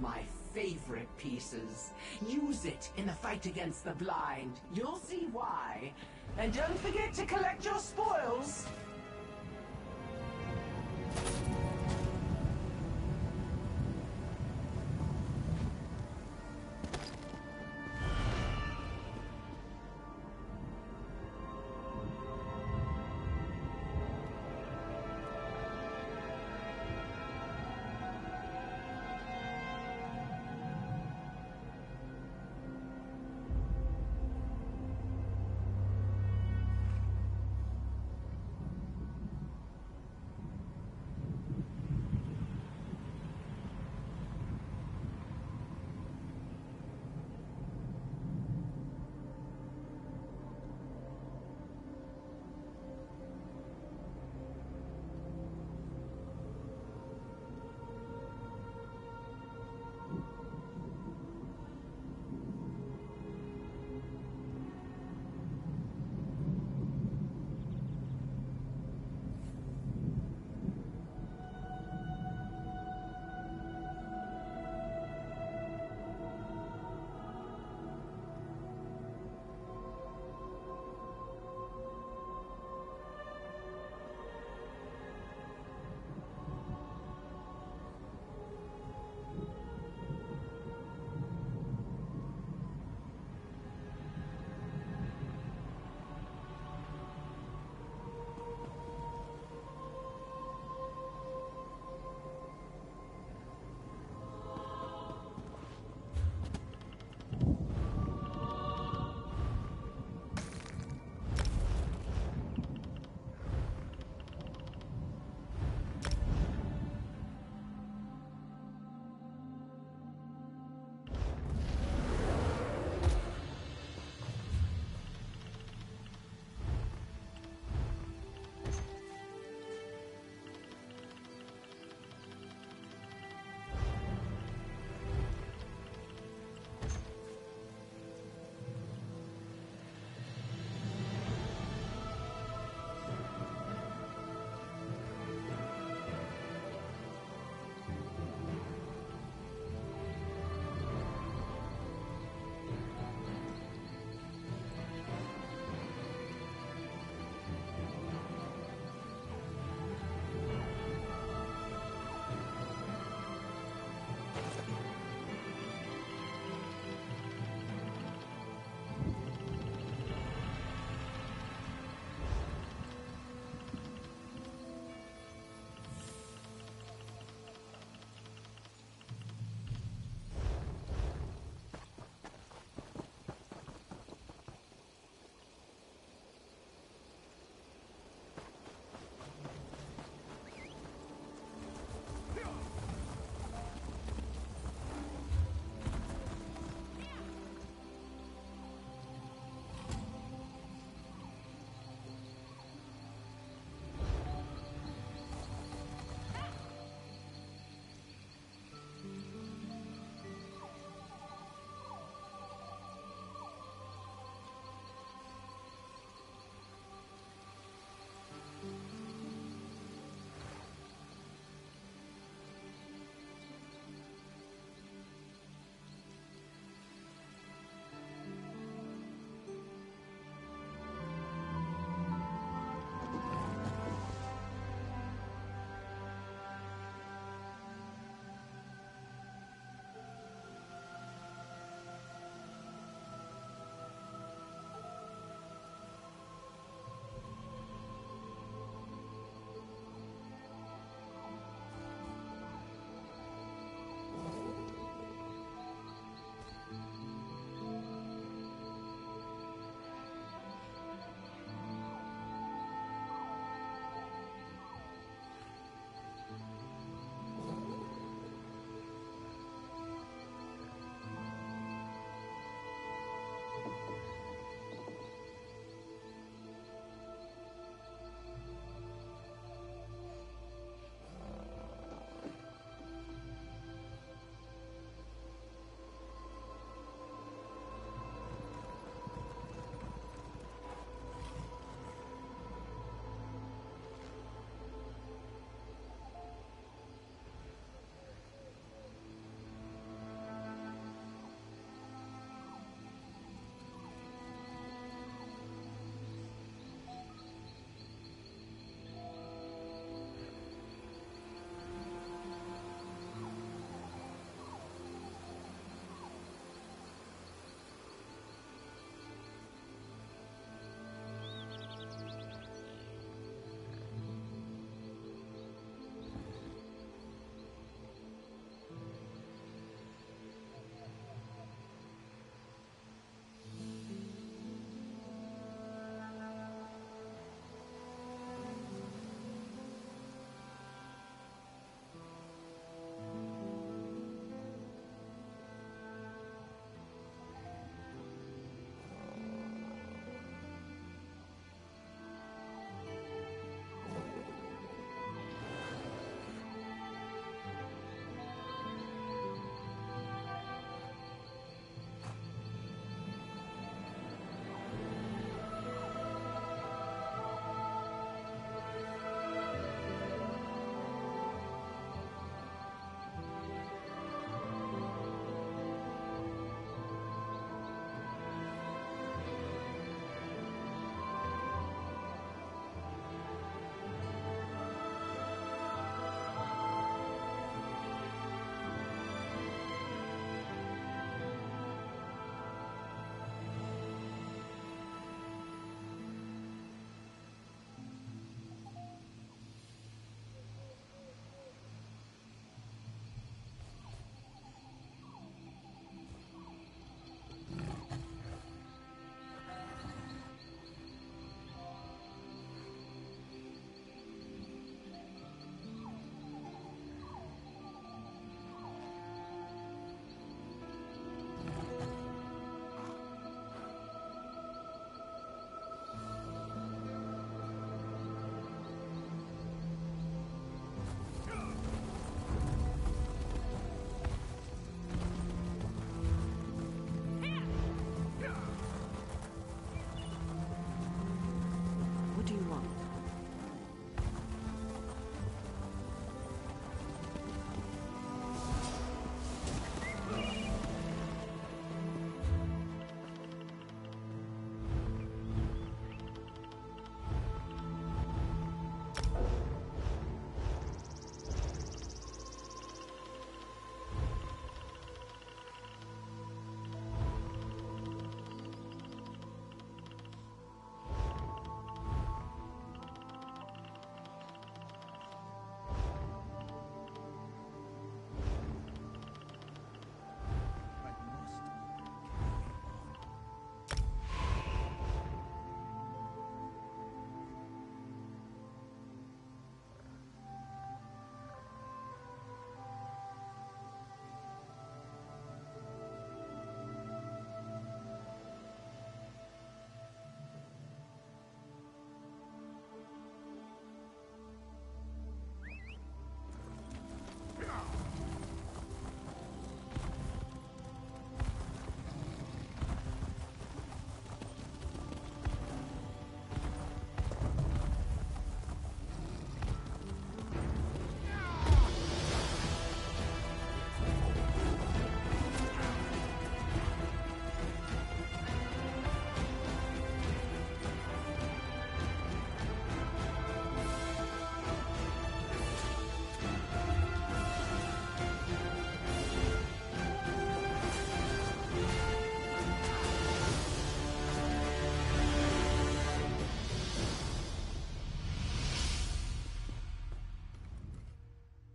I: my favorite pieces. Use it in the fight against the blind. You'll see why. And don't forget to collect your spoils.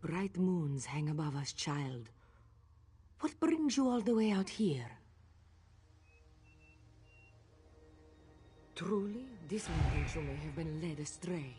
G: Bright moons hang above us, child. What brings you all the way out here? Truly, this one thinks you may have been led astray.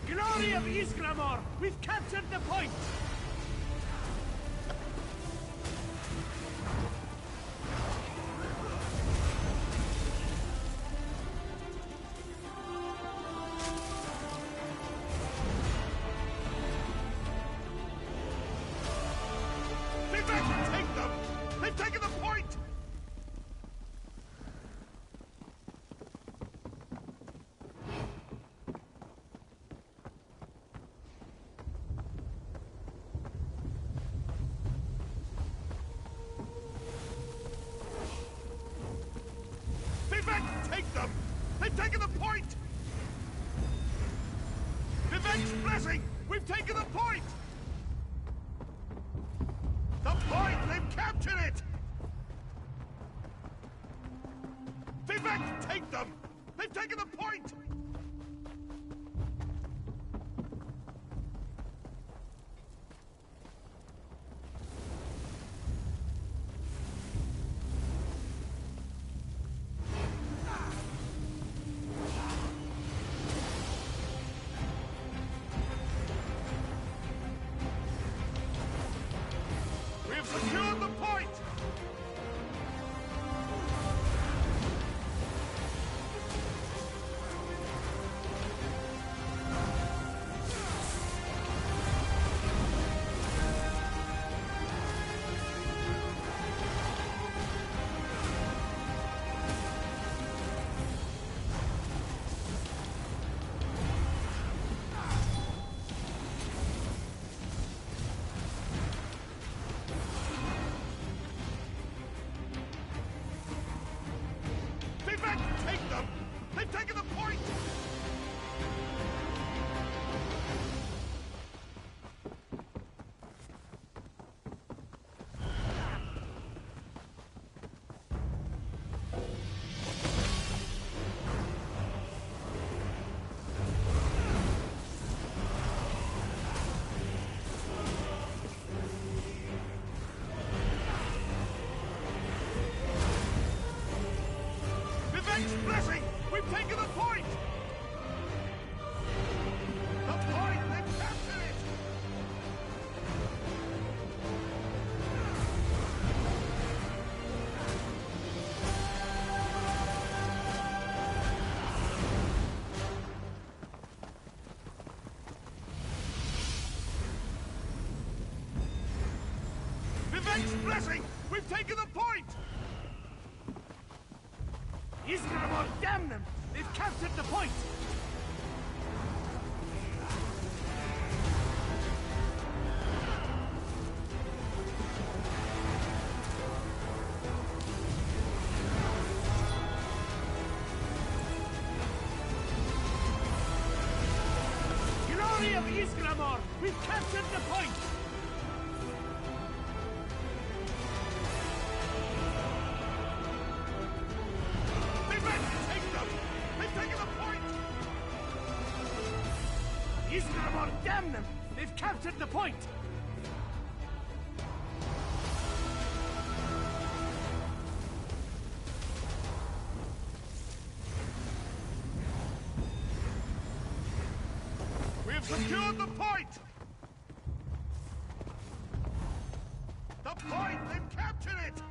H: Glory of Isgramor! We've captured the point!
K: Take them! They've taken the point! Vivek, take them! They've taken the point! Vivek's blessing! We've taken the point! The point! They've captured it! Vivek, take them! They've taken the point! We've secured the point!
J: pressing! We've taken the point!
H: Isgramor, damn them! They've captured the point! Glory of Isgramor! We've captured the point! Isgramor, damn them! They've captured the point!
J: We have secured the point! The point! They've captured it!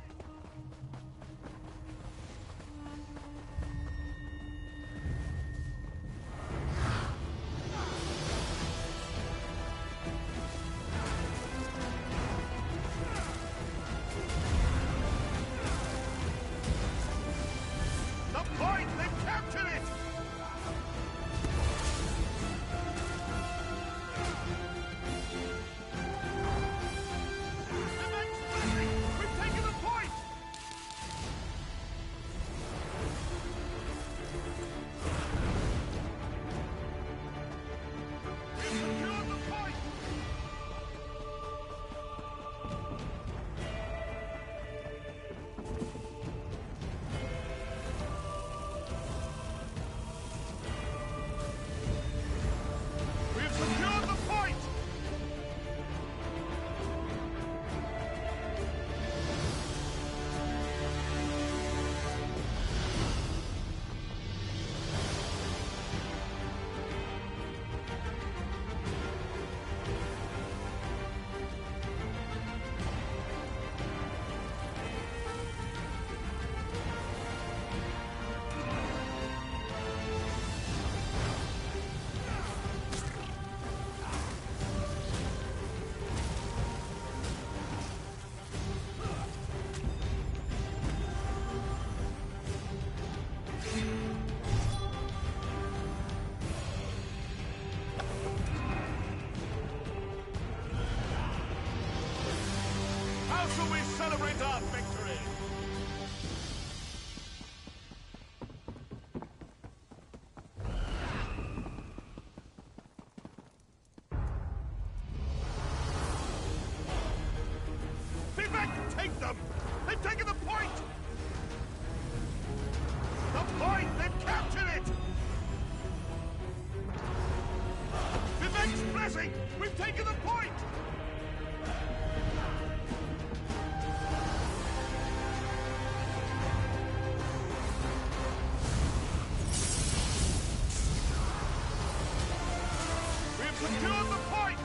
J: How shall we celebrate our victory? Vivek, take them! They've taken the point! The point! They've captured it! Vivek's pressing! We've taken the point! Secured the point!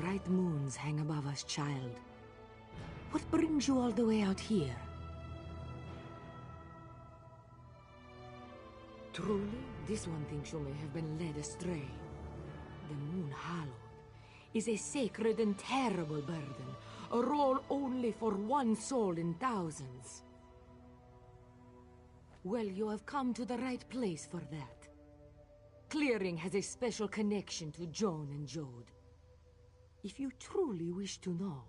F: bright moons hang above us, child. What brings you all the way out here? Truly, this one thinks you may have been led astray. The Moon Hallowed is a sacred and terrible burden, a role only for one soul in thousands. Well, you have come to the right place for that. Clearing has a special connection to Joan and Jode. If you truly wish to know,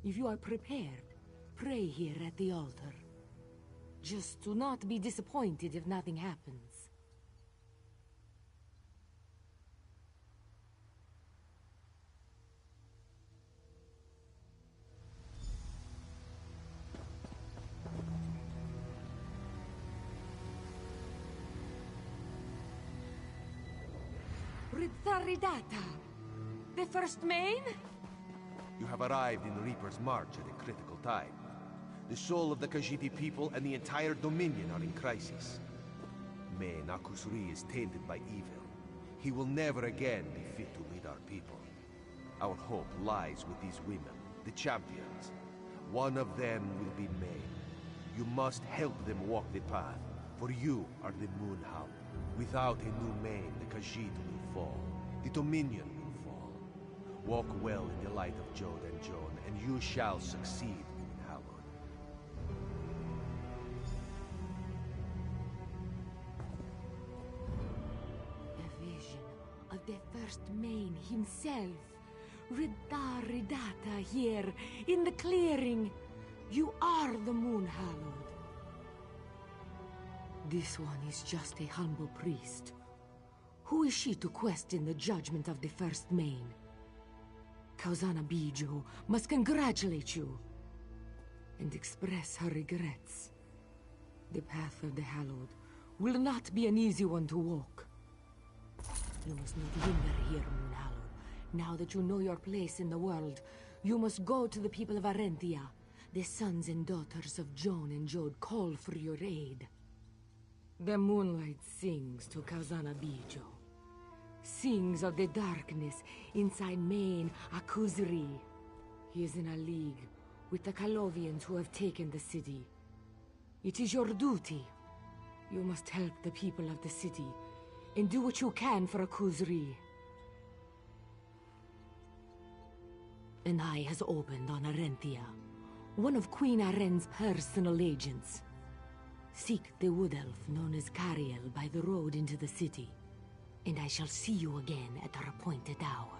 F: if you are prepared, pray here at the altar. Just do not be disappointed if nothing happens. Ridata, the first main?
D: You have arrived in Reaper's March at a critical time. The soul of the Khajiit people and the entire Dominion are in crisis. Main Akusri is tainted by evil. He will never again be fit to lead our people. Our hope lies with these women, the champions. One of them will be Main. You must help them walk the path, for you are the Moon Howl. Without a new Main, the Khajiit will fall. The Dominion will fall. Walk well in the light of Jode and Joan, and you shall succeed, Moon Hallowed.
F: A vision of the first Main himself. Ridata here, in the clearing. You are the Moon Hallowed. This one is just a humble priest. Who is she to question the judgment of the first Main? Kauzana Bijo must congratulate you and express her regrets. The path of the Hallowed will not be an easy one to walk. You must not linger here, Moon Hallowed. Now that you know your place in the world, you must go to the people of Arentia. The sons and daughters of Joan and Jode call for your aid. The moonlight sings to Kauzana Bijo. Sings of the darkness inside Main Akuzri. He is in a league with the Calovians who have taken the city. It is your duty. You must help the people of the city and do what you can for Akuzri. An eye has opened on Arentia, one of Queen Aren's personal agents. Seek the wood elf known as Cariel by the road into the city, and I shall see you again at our appointed hour.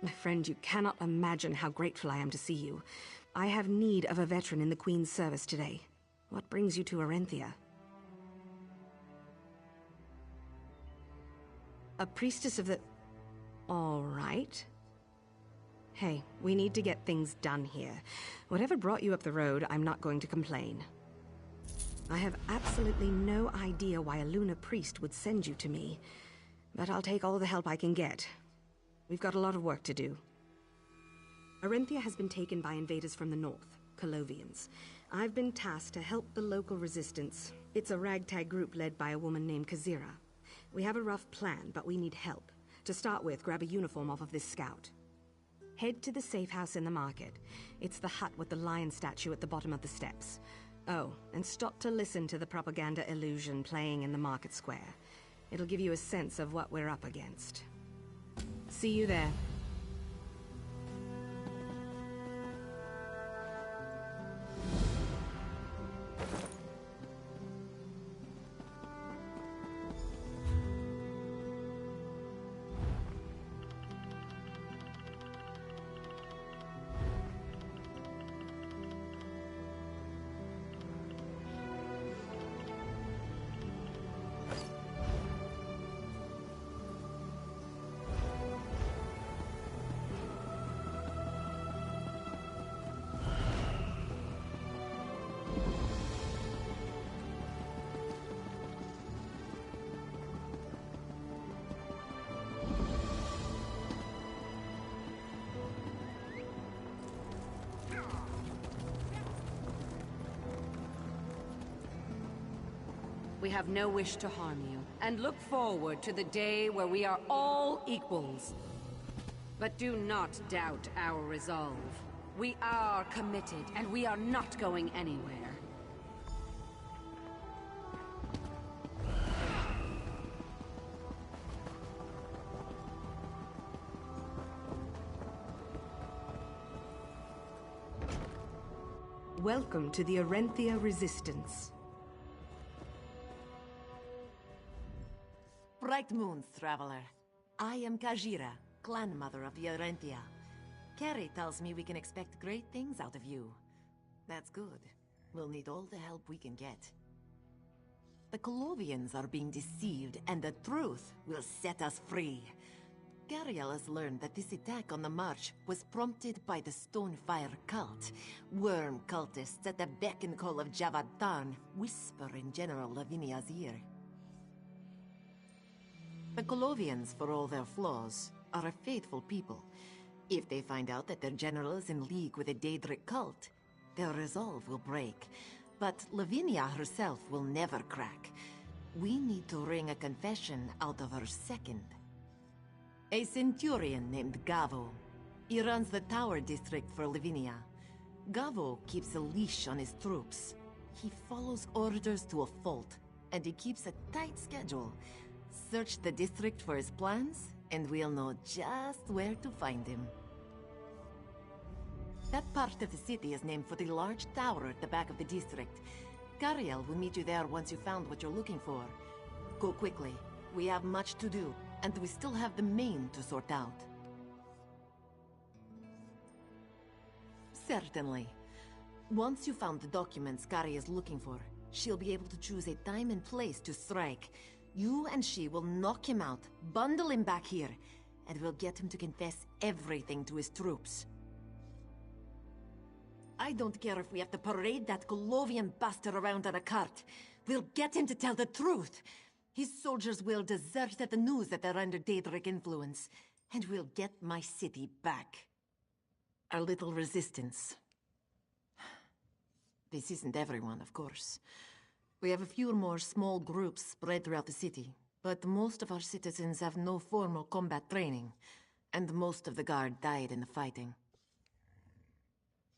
L: My friend, you cannot imagine how grateful I am to see you. I have need of a veteran in the Queen's service today. What brings you to Arentia? A priestess of the... All right. Hey, we need to get things done here. Whatever brought you up the road, I'm not going to complain. I have absolutely no idea why a lunar priest would send you to me, but I'll take all the help I can get. We've got a lot of work to do. Arentia has been taken by invaders from the north, Calovians. I've been tasked to help the local resistance. It's a ragtag group led by a woman named Kazira. We have a rough plan, but we need help. To start with, grab a uniform off of this scout. Head to the safe house in the market. It's the hut with the lion statue at the bottom of the steps. Oh, and stop to listen to the propaganda illusion playing in the market square. It'll give you a sense of what we're up against. See you there.
F: we have no wish to harm you, and look forward to the day where we are all equals. But do not doubt our resolve. We are committed, and we are not going anywhere.
L: Welcome to the Arenthia Resistance.
E: Bright moons, traveler. I am Kajira, clan mother of the Arenthia. Carrie tells me we can expect great things out of you. That's good. We'll need all the help we can get. The Colovians are being deceived, and the truth will set us free. Gariel has learned that this attack on the march was prompted by the Stonefire cult. Worm cultists at the beck and call of Javad Tarn whisper in General Lavinia's ear. The Colovians, for all their flaws, are a faithful people. If they find out that their general is in league with the Daedric cult, their resolve will break. But Lavinia herself will never crack. We need to wring a confession out of her second. A centurion named Gavo. He runs the Tower District for Lavinia. Gavo keeps a leash on his troops. He follows orders to a fault, and he keeps a tight schedule. Search the district for his plans, and we'll know just where to find him. That part of the city is named for the large tower at the back of the district. Gariel will meet you there once you found what you're looking for. Go quickly. We have much to do, and we still have the main to sort out. Certainly. Once you found the documents Kari is looking for, she'll be able to choose a time and place to strike. You and she will knock him out, bundle him back here, and we'll get him to confess everything to his troops. I don't care if we have to parade that Colovian bastard around on a cart. We'll get him to tell the truth. His soldiers will desert at the news that they're under Daedric influence, and we'll get my city back. Our little resistance. This isn't everyone, of course. We have a few more small groups spread throughout the city, but most of our citizens have no formal combat training, and most of the guard died in the fighting.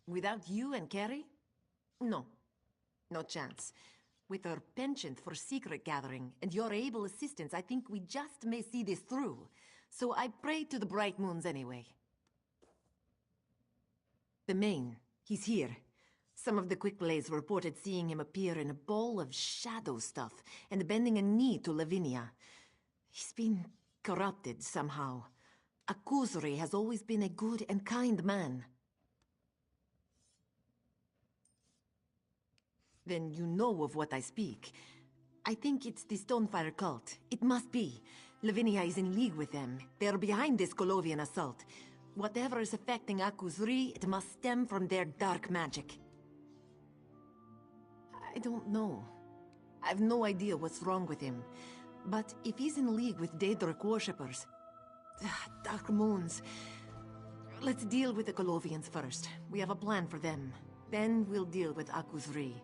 E: Without you and Carrie? No. No chance. With our penchant for secret gathering and your able assistance, I think we just may see this through. So I pray to the bright moons anyway. The Main, he's here. Some of the Quickblaze reported seeing him appear in a ball of shadow stuff and bending a knee to Lavinia. He's been corrupted somehow. Akuzuri has always been a good and kind man. Then you know of what I speak. I think it's the Stonefire cult. It must be. Lavinia is in league with them. They're behind this Colovian assault. Whatever is affecting Akuzuri, it must stem from their dark magic. I don't know. I've no idea what's wrong with him. But if he's in league with Daedric worshippers... Dark moons... Let's deal with the Colovians first. We have a plan for them. Then we'll deal with Akuzuri.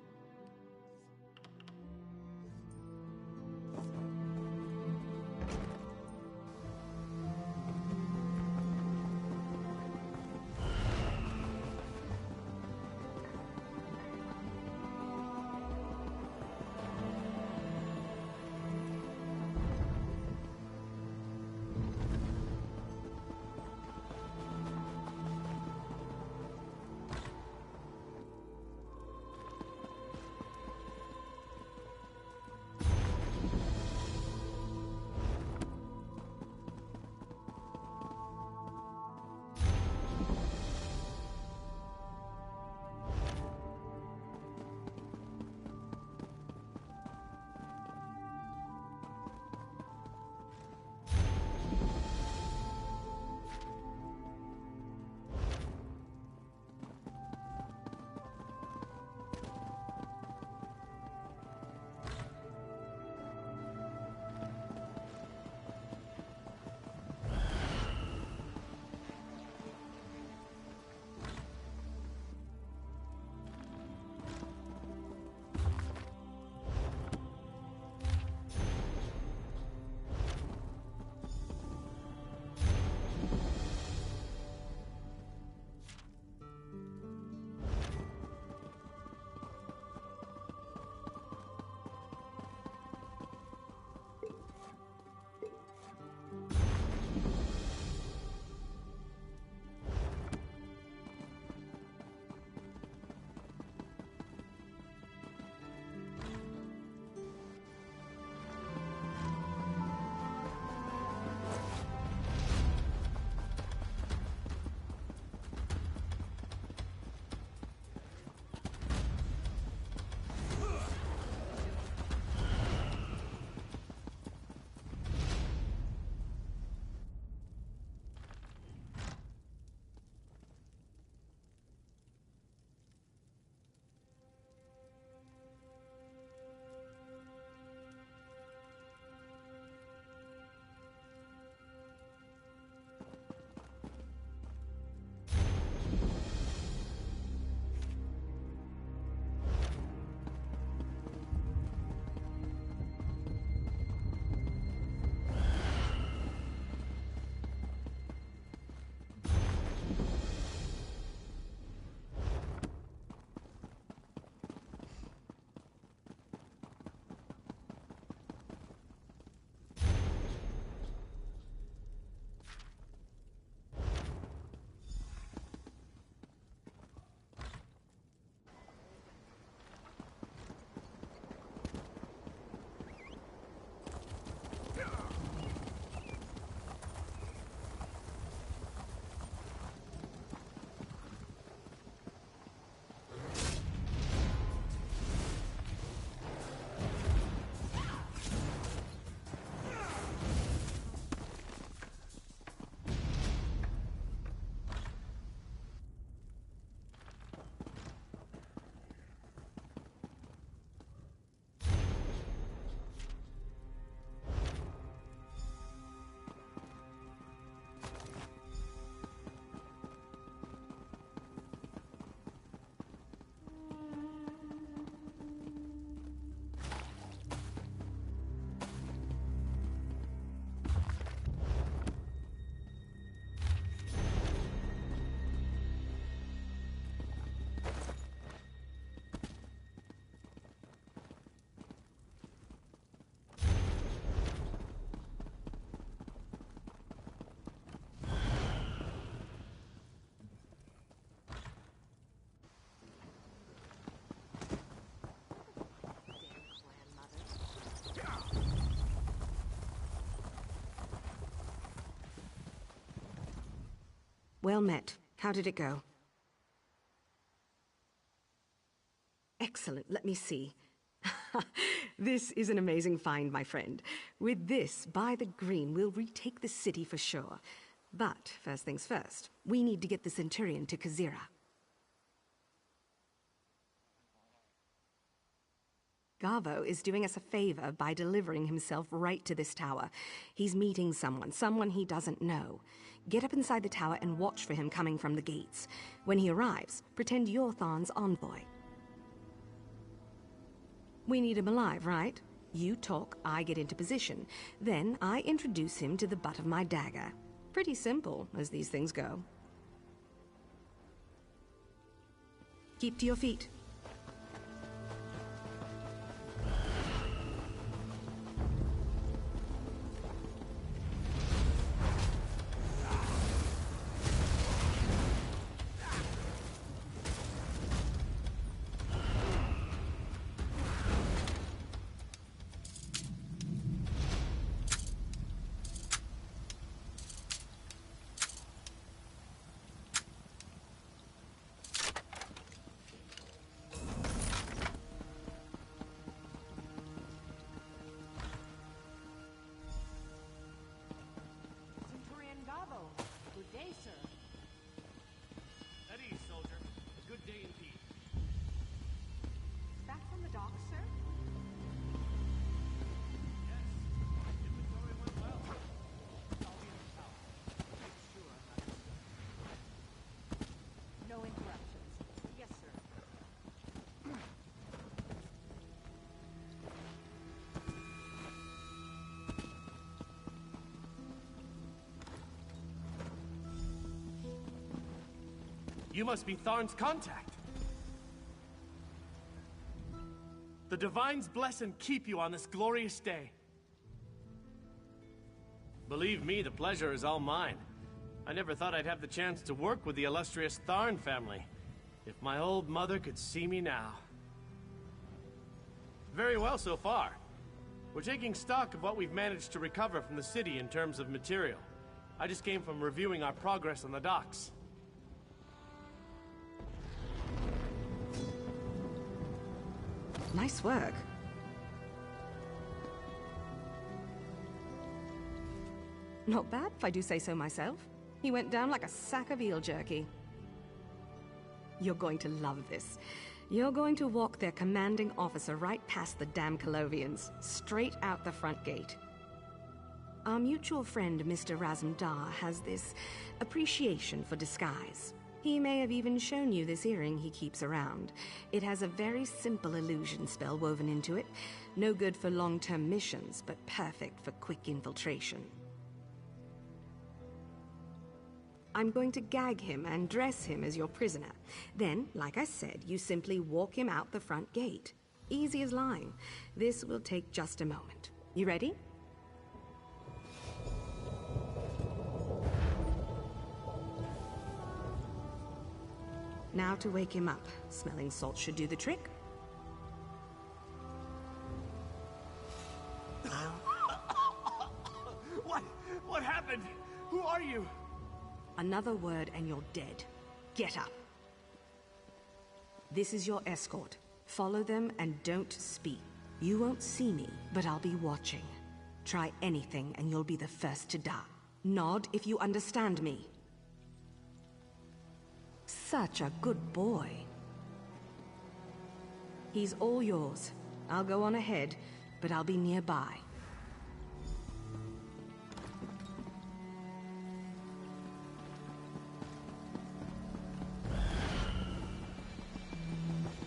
L: Well met. How did it go? Excellent. Let me see. This is an amazing find, my friend. With this, by the green, we'll retake the city for sure. But, first things first, we need to get the Centurion to Kazira. Garvo is doing us a favor by delivering himself right to this tower. He's meeting someone he doesn't know. Get up inside the tower and watch for him coming from the gates. When he arrives, pretend you're Tharn's envoy. We need him alive, right? You talk, I get into position. Then I introduce him to the butt of my dagger. Pretty simple, as these things go. Keep to your feet.
H: You must be Tharn's contact. The Divines bless and keep you on this glorious day. Believe me, the pleasure is all mine. I never thought I'd have the chance to work with the illustrious Tharn family. If my old mother could see me now. Very well so far. We're taking stock of what we've managed to recover from the city in terms of material. I just came from reviewing our progress on the docks.
L: Nice work. Not bad, if I do say so myself. He went down like a sack of eel jerky. You're going to love this. You're going to walk their commanding officer right past the damn Colovians, straight out the front gate. Our mutual friend, Mr. Razumdar, has this appreciation for disguise. He may have even shown you this earring he keeps around. It has a very simple illusion spell woven into it. No good for long-term missions, but perfect for quick infiltration. I'm going to gag him and dress him as your prisoner. Then, like I said, you simply walk him out the front gate. Easy as lime. This will take just a moment. You ready? Now to wake him up. Smelling salt should do the trick.
H: What happened? Who are you?
L: Another word and you're dead. Get up. This is your escort. Follow them and don't speak. You won't see me, but I'll be watching. Try anything and you'll be the first to die. Nod if you understand me. Such a good boy. He's all yours. I'll go on ahead, but I'll be nearby.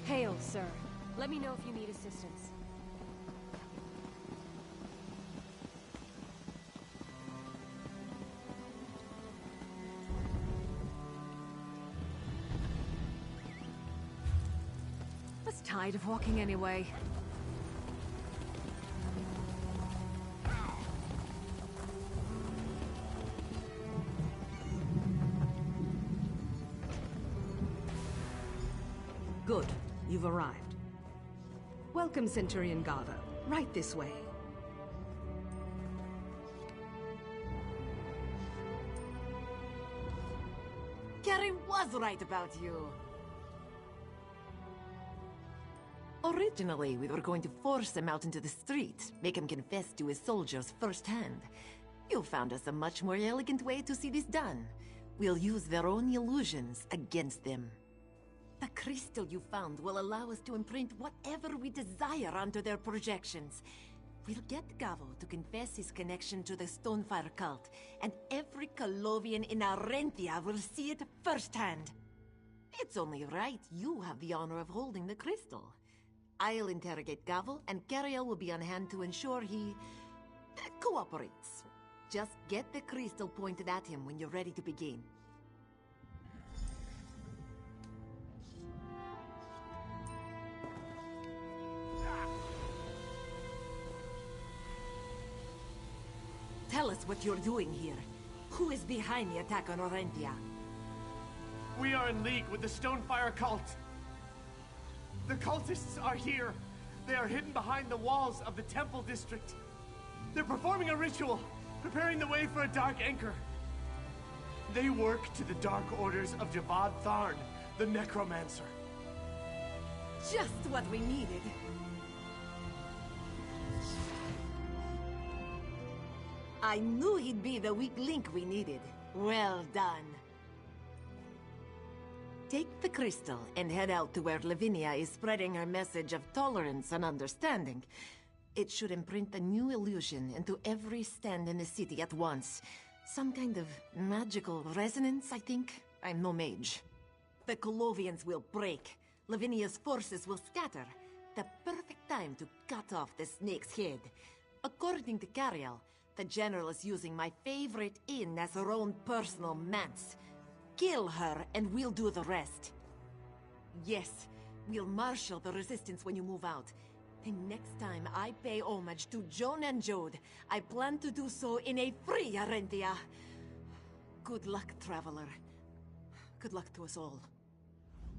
C: Hail, sir. Let me know if you need assistance. Tired of walking anyway.
L: Good. You've arrived. Welcome, Centurion Garvo. Right this way.
E: right about you. Originally, we were going to force him out into the street, make him confess to his soldiers firsthand. You found us a much more elegant way to see this done. We'll use their own illusions against them. The crystal you found will allow us to imprint whatever we desire onto their projections. We'll get Gavo to confess his connection to the Stonefire cult, and every Colovian in Arentia will see it firsthand. It's only right you have the honor of holding the crystal. I'll interrogate Gavo, and Cariel will be on hand to ensure he cooperates. Just get the crystal pointed at him when you're ready to begin. Tell us what you're doing here. Who is behind the attack on Orentia?
H: We are in league with the Stonefire cult. The cultists are here. They are hidden behind the walls of the temple district. They're performing a ritual, preparing the way for a dark anchor. They work to the dark orders of Javad Tharn, the necromancer.
E: Just what we needed. I knew he'd be the weak link we needed. Well done. Take the crystal and head out to where Lavinia is spreading her message of tolerance and understanding. It should imprint a new illusion into every stand in the city at once. Some kind of magical resonance, I think. I'm no mage. The Colovians will break. Lavinia's forces will scatter. The perfect time to cut off the snake's head. According to Cariel, the general is using my favorite inn as her own personal manse. Kill her, and we'll do the rest. Yes, we'll marshal the resistance when you move out. The next time I pay homage to Joan and Jode, I plan to do so in a free Arentia. Good luck, traveler. Good luck to us all.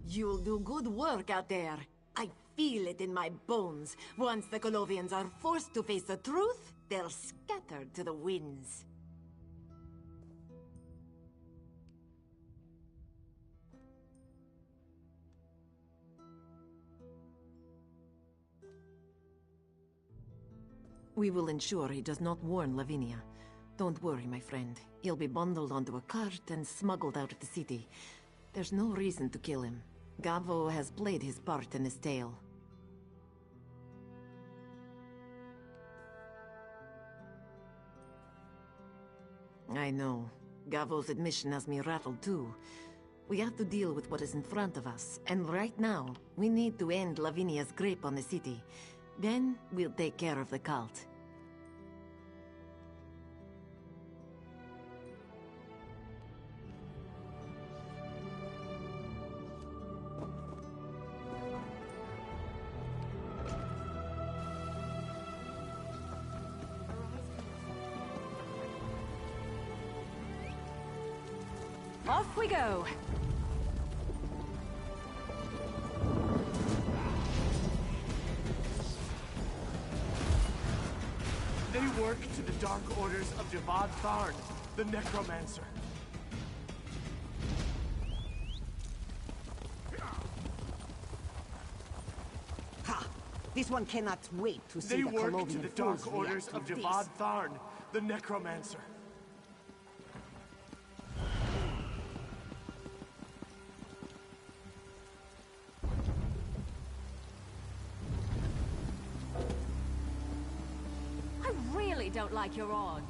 E: You'll do good work out there. I feel it in my bones. Once the Colovians are forced to face the truth, they're scattered to the winds. We will ensure he does not warn Lavinia. Don't worry, my friend. He'll be bundled onto a cart and smuggled out of the city. There's no reason to kill him. Gavo has played his part in this tale. I know. Gavo's admission has me rattled too. We have to deal with what is in front of us, and right now, we need to end Lavinia's grip on the city. Then, we'll take care of the cult.
C: Off we go!
H: They work to the dark orders of Javad Tharn, the necromancer.
M: Ha! This one cannot wait to see
H: They
M: the
H: work
M: Colovian
H: to the dark
M: fools
H: orders
M: react
H: of
M: to
H: Javad
M: this.
H: Tharn, the necromancer.
C: I really don't like your odds.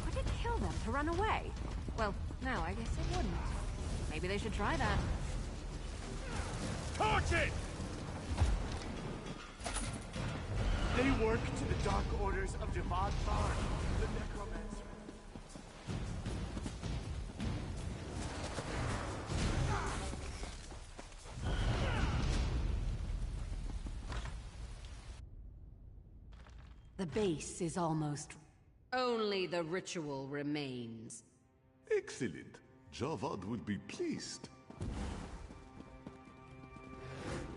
C: Would it kill them to run away? Well, no, I guess it wouldn't. Maybe they should try that.
J: Torch it!
H: They work to the dark orders of Javad Tharn, the necromancer.
F: The base is almost... Only the ritual remains.
J: Excellent. Javad would be pleased.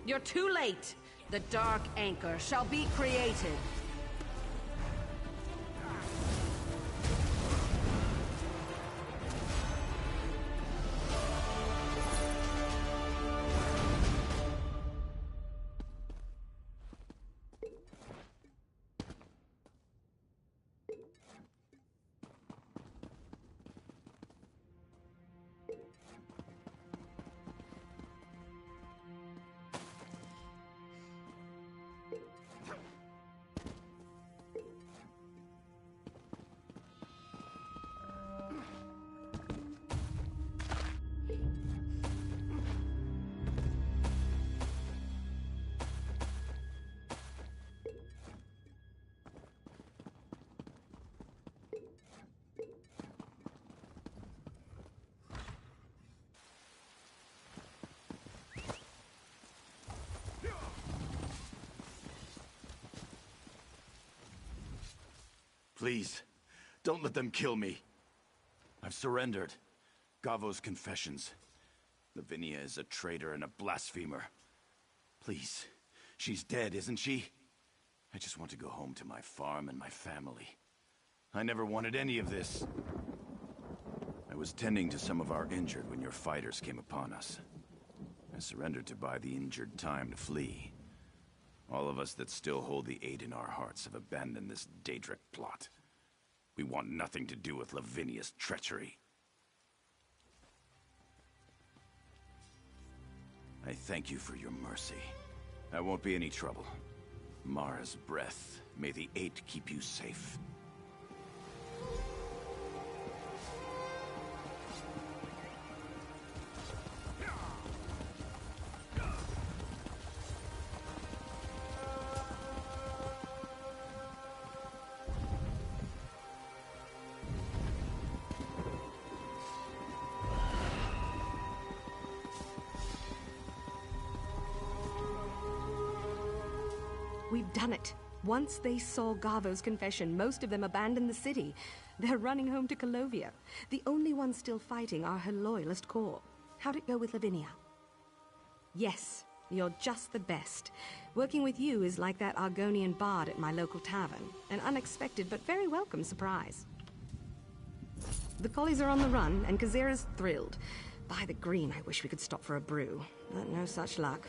F: You're too late. The Dark Anchor shall be created.
N: Please, don't let them kill me. I've surrendered. Gavo's confessions. Lavinia is a traitor and a blasphemer. Please, she's dead, isn't she? I just want to go home to my farm and my family. I never wanted any of this. I was tending to some of our injured when your fighters came upon us. I surrendered to buy the injured time to flee. All of us that still hold the aid in our hearts have abandoned this Daedric plot. We want nothing to do with Lavinia's treachery. I thank you for your mercy. I won't be any trouble. Mara's breath, may the Eight keep you safe.
L: We've done it. Once they saw Gavo's confession, most of them abandoned the city. They're running home to Colovia. The only ones still fighting are her loyalist corps. How'd it go with Lavinia? Yes, you're just the best. Working with you is like that Argonian bard at my local tavern. An unexpected but very welcome surprise. The collies are on the run, and Kazira's thrilled. By the green, I wish we could stop for a brew. But no such luck.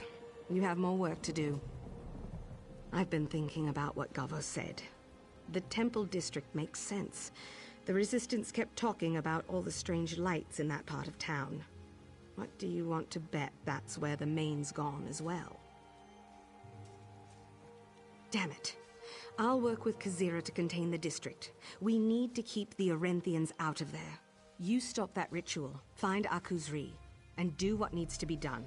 L: You have more work to do. I've been thinking about what Gavo said. The Temple District makes sense. The Resistance kept talking about all the strange lights in that part of town. What do you want to bet that's where the main's gone as well? Damn it. I'll work with Kazira to contain the district. We need to keep the Orenthians out of there. You stop that ritual, find Akuzri, and do what needs to be done.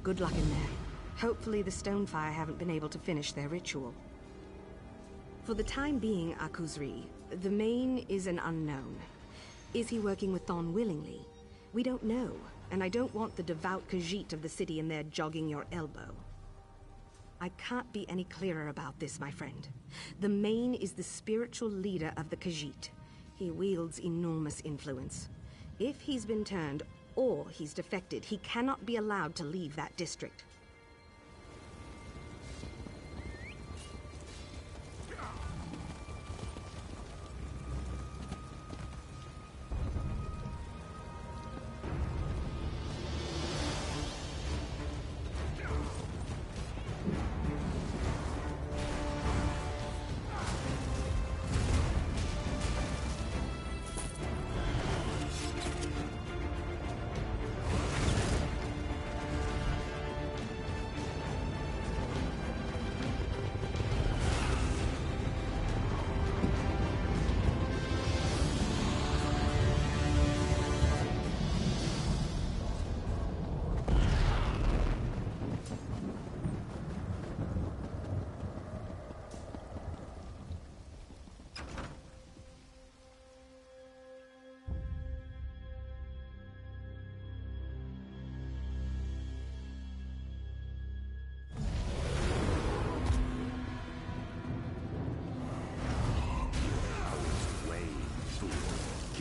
L: Good luck in there. Hopefully the Stonefire haven't been able to finish their ritual. For the time being, Akuzri, the main is an unknown. Is he working with Thon willingly? We don't know, and I don't want the devout Khajiit of the city in there jogging your elbow. I can't be any clearer about this, my friend. The main is the spiritual leader of the Khajiit. He wields enormous influence. If he's been turned, or he's defected, he cannot be allowed to leave that district.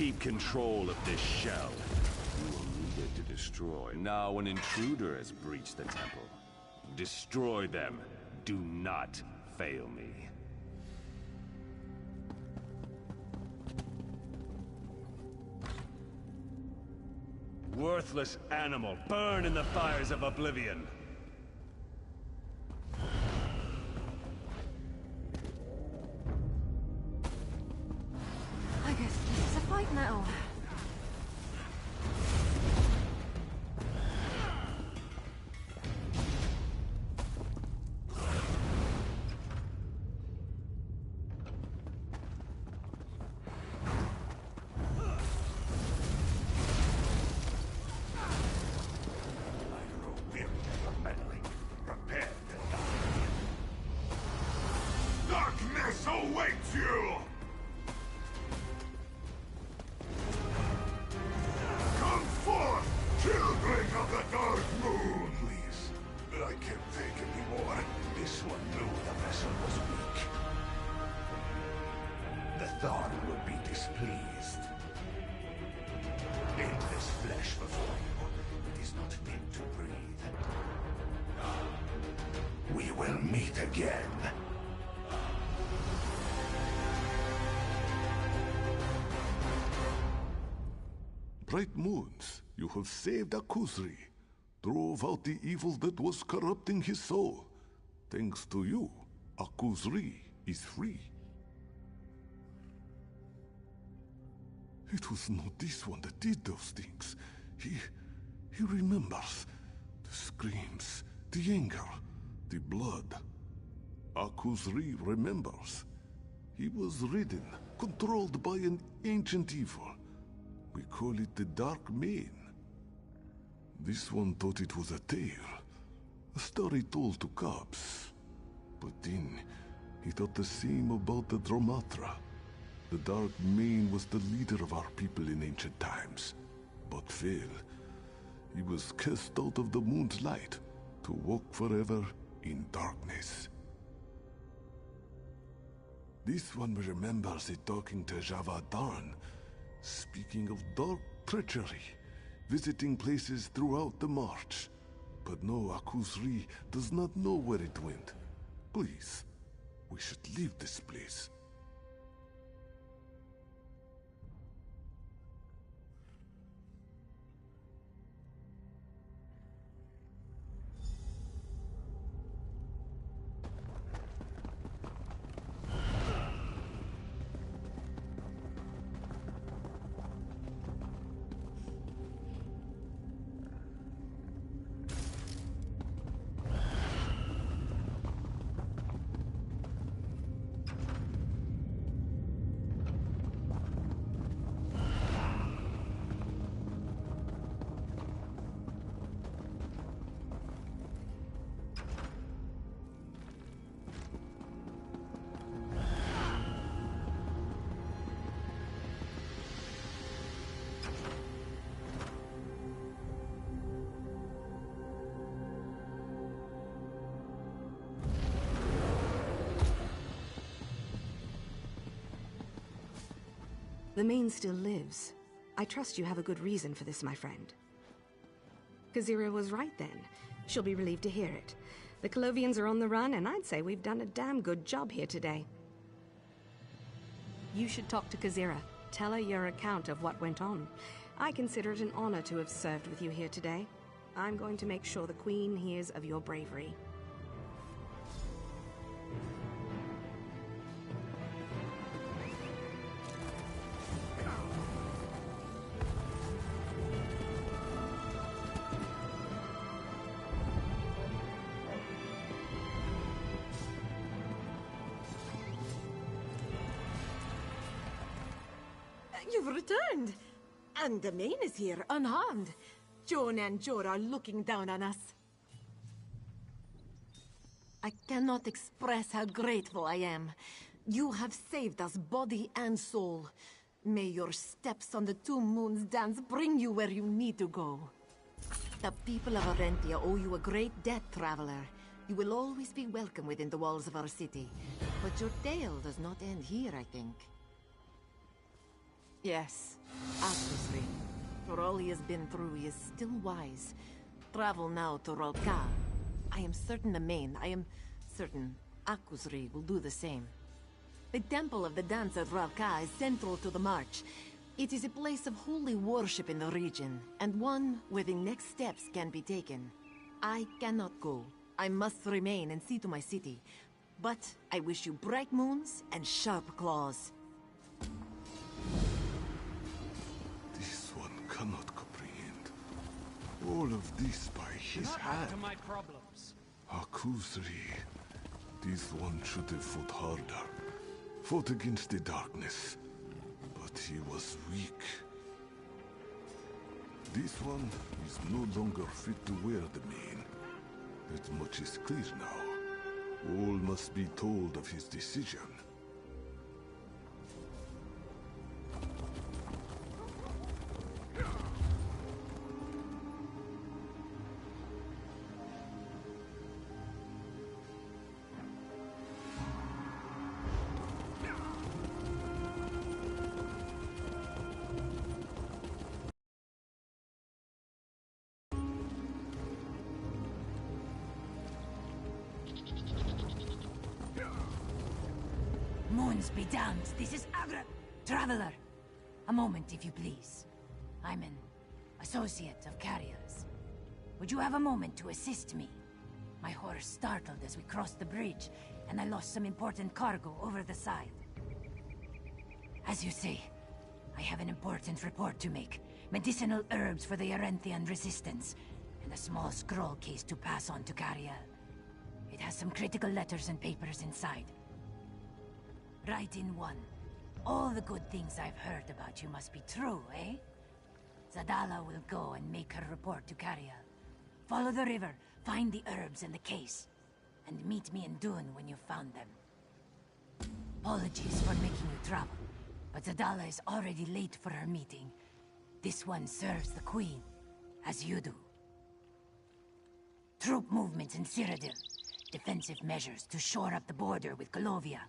O: keep control of this shell. You will need it to destroy. Now an intruder has breached the temple. Destroy them. Do not fail me. Worthless animal, burn in the fires of oblivion!
C: I guess this is a fight now.
J: Darkness awaits you! Come forth, children of the Dark Moon! Please, I can't take anymore. This one knew the vessel was weak. The Thorn will be displeased. Endless flesh before you. It is not fit to breathe. We will meet again.
P: Bright moons, you have saved Akuzri, drove out the evil that was corrupting his soul. Thanks to you, Akuzri is free. It was not this one that did those things. He remembers. The screams, the anger, the blood. Akuzri remembers. He was ridden, controlled by an ancient evil. We call it the Dark Mane. This one thought it was a tale, a story told to cubs. But then, he thought the same about the Dromatra. The Dark Mane was the leader of our people in ancient times, but failed. He was cast out of the moon's light to walk forever in darkness. This one remembers it talking to Javadan, speaking of dark treachery, visiting places throughout the march. But no, Akuzri does not know where it went. Please, we should leave this place.
L: The Mane still lives. I trust you have a good reason for this, my friend. Kazira was right then. She'll be relieved to hear it. The Colovians are on the run, and I'd say we've done a damn good job here today. You should talk to Kazira. Tell her your account of what went on. I consider it an honor to have served with you here today. I'm going to make sure the Queen hears of your bravery.
E: You've returned! And the Mane is here, unharmed. Joan and Jor are looking down on us. I cannot express how grateful I am. You have saved us body and soul. May your steps on the Two Moons dance bring you where you need to go. The people of Arentia owe you a great debt, traveler. You will always be welcome within the walls of our city. But your tale does not end here, I think. Yes, obviously. For all he has been through, he is still wise. Travel now to Rolka. I am certain the Main, I am certain Akusri will do the same. The Temple of the Dance at Rolka is central to the march. It is a place of holy worship in the region, and one where the next steps can be taken. I cannot go. I must remain and see to my city. But I wish you bright moons and sharp claws.
P: This one cannot comprehend. All of this by his hand.
Q: To my problems.
P: Akusri. This one should have fought harder. Fought against the darkness. But he was weak. This one is no longer fit to wear the mane. That much is clear now. All must be told of his decision.
G: Moons be damned. This is Agra. Traveler. A moment, if you please. I'm an associate of Carrier's. Would you have a moment to assist me? My horse startled as we crossed the bridge, and I lost some important cargo over the side. As you say, I have an important report to make. Medicinal herbs for the Arenthian resistance, and a small scroll case to pass on to Carrier. It has some critical letters and papers inside. Write in one. All the good things I've heard about you must be true, eh? Zadala will go and make her report to Carrier. Follow the river, find the herbs and the case, and meet me in Dune when you've found them. Apologies for making you travel, but Zadala is already late for her meeting. This one serves the Queen, as you do. Troop movements in Cyrodiil. Defensive measures to shore up the border with Golovia.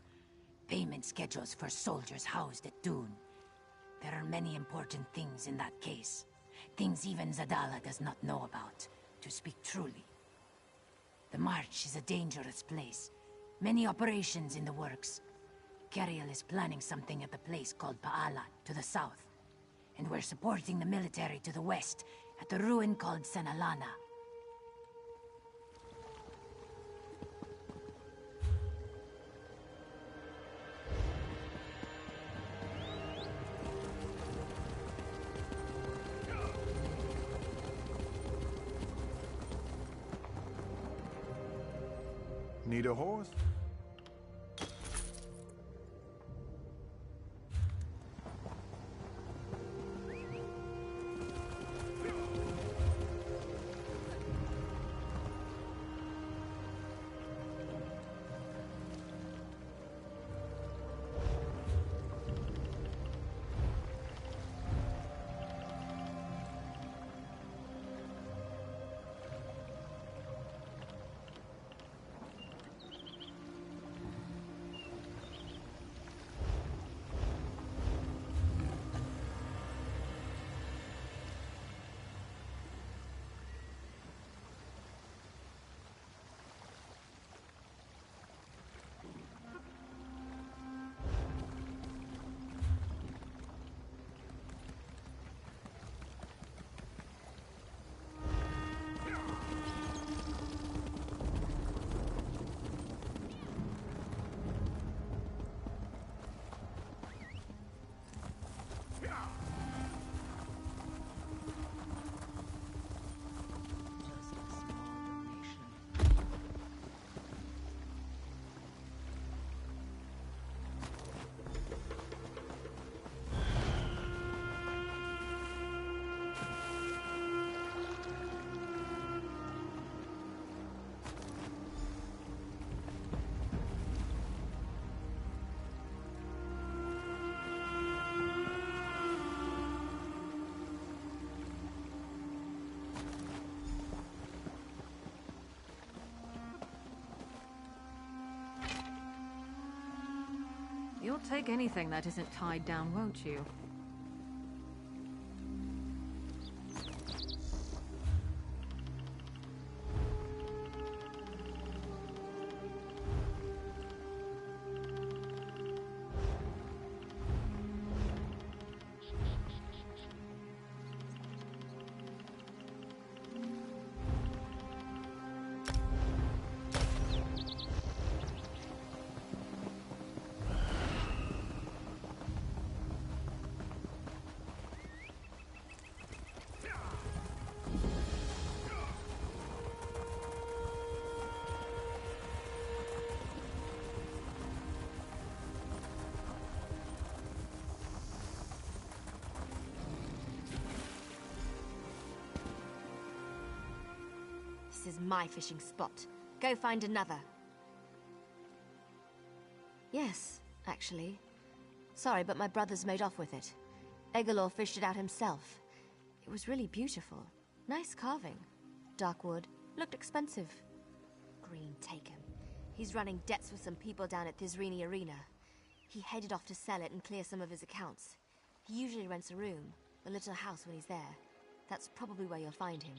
G: Payment schedules for soldiers housed at Dune. There are many important things in that case. Things even Zadala does not know about, to speak truly. The March is a dangerous place. Many operations in the works. Keriel is planning something at the place called Paala, to the south. And we're supporting the military to the west, at the ruin called Senalana.
R: Need a horse?
C: You'll take anything that isn't tied down, won't you?
Q: This is my fishing spot. Go find another. Yes, actually. Sorry, but my brother's made off with it. Eggalor fished it out himself. It was really beautiful. Nice carving. Dark wood. Looked expensive. Green taken. He's running debts with some people down at Thisrini Arena. He headed off to sell it and clear some of his accounts. He usually rents a room, a little house when he's there. That's probably where you'll find him.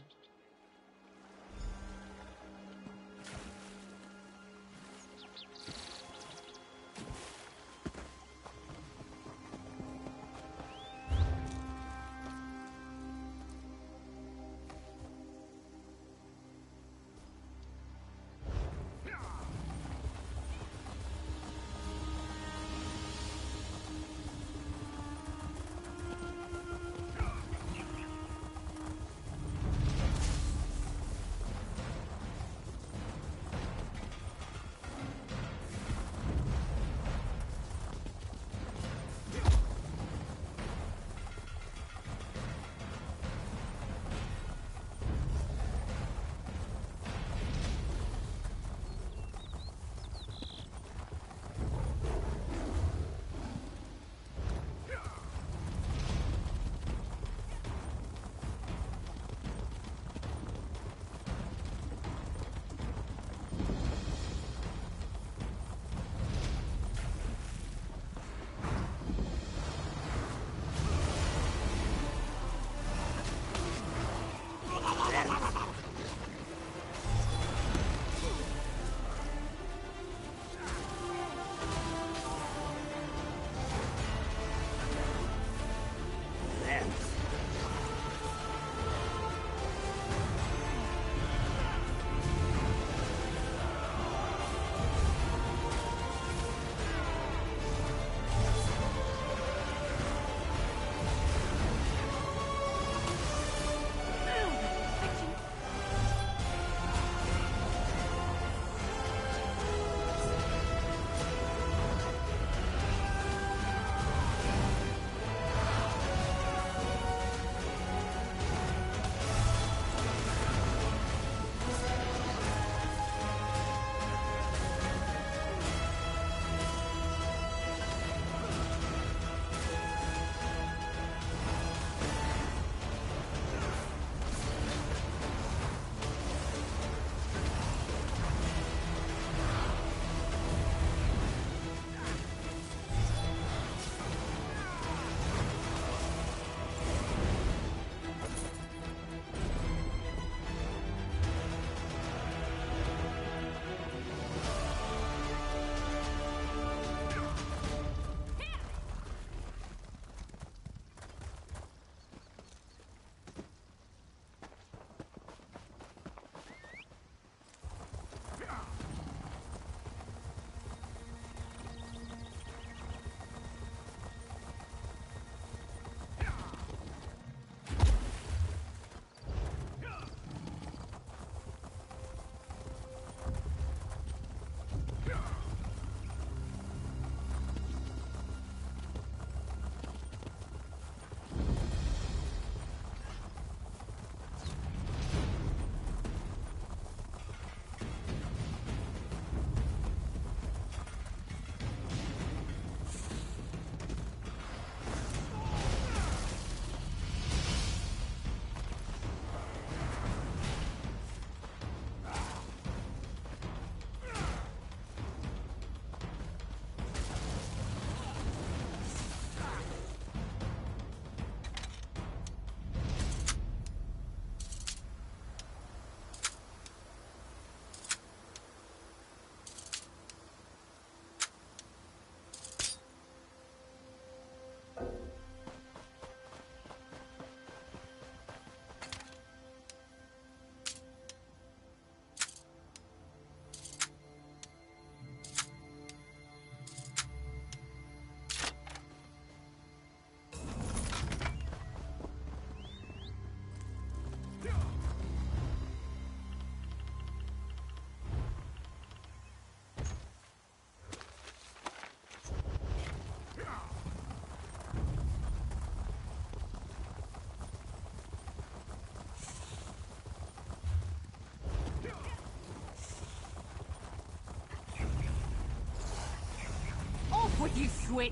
F: You swit!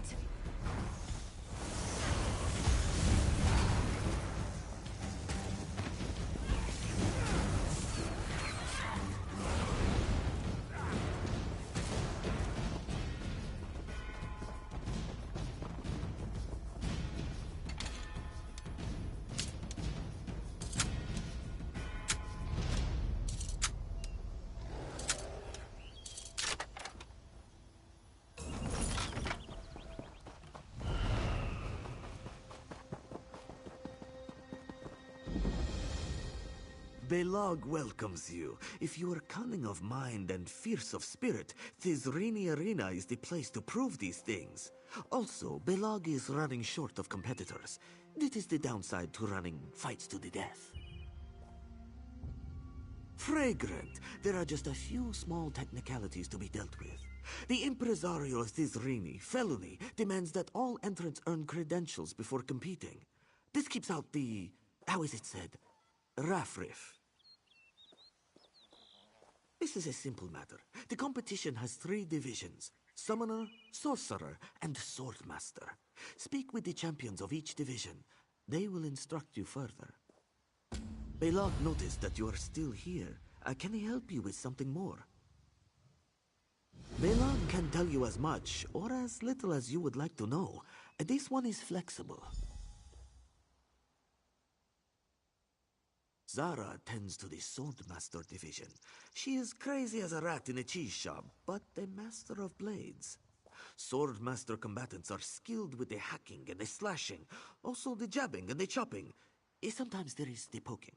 R: Belag welcomes you. If you are cunning of mind and fierce of spirit, Thizrini Arena is the place to prove these things. Also, Belag is running short of competitors. It is the downside to running fights to the death. Fragrant. There are just a few small technicalities to be dealt with. The impresario of Thizrini, Felony, demands that all entrants earn credentials before competing. This keeps out the... how is it said? Raffriff. This is a simple matter. The competition has 3 divisions: Summoner, Sorcerer, and Swordmaster. Speak with the champions of each division. They will instruct you further. Belag noticed that you are still here. Can he help you with something more? Belag can tell you as much, or as little as you would like to know. This one is flexible. Zara tends to the Swordmaster division. She is crazy as a rat in a cheese shop, but a master of blades. Swordmaster combatants are skilled with the hacking and the slashing, also the jabbing and the chopping. Sometimes there is the poking.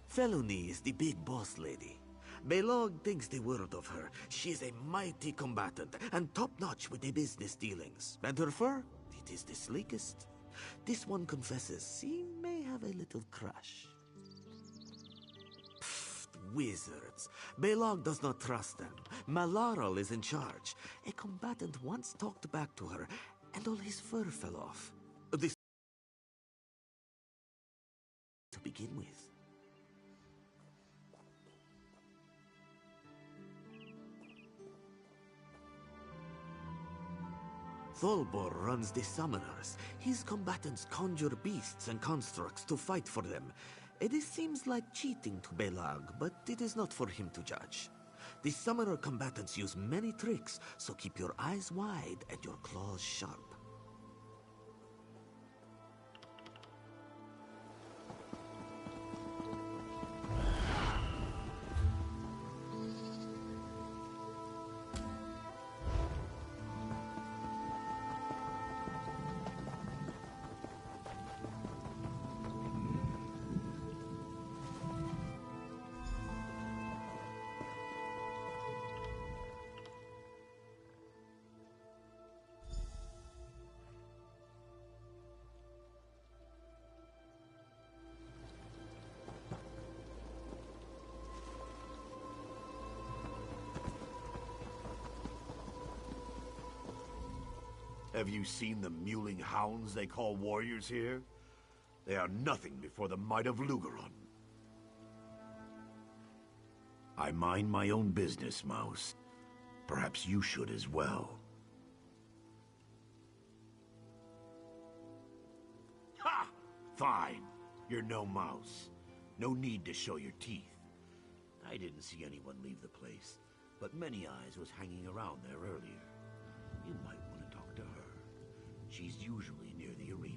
R: Felony is the big boss lady. Belag thinks the world of her. She is a mighty combatant and top-notch with the business dealings. And her fur? It is the sleekest. This one confesses he may have a little crush. Pfft, wizards. Belag does not trust them. Malaral is in charge. A combatant once talked back to her, and all his fur fell off. This to begin with. Tholbor runs the summoners. His combatants conjure beasts and constructs to fight for them. It seems like cheating to Belag, but it is not for him to judge. The summoner combatants use many tricks, so keep your eyes wide and your claws sharp.
K: Have you seen the mewling hounds they call warriors here? They are nothing before the might of Lugeron. I mind my own business, Mouse. Perhaps you should as well. Ha! Fine. You're no mouse. No need to show your teeth. I didn't see anyone leave the place, but Many Eyes was hanging around there earlier. You might want to talk to her. She's usually near the arena.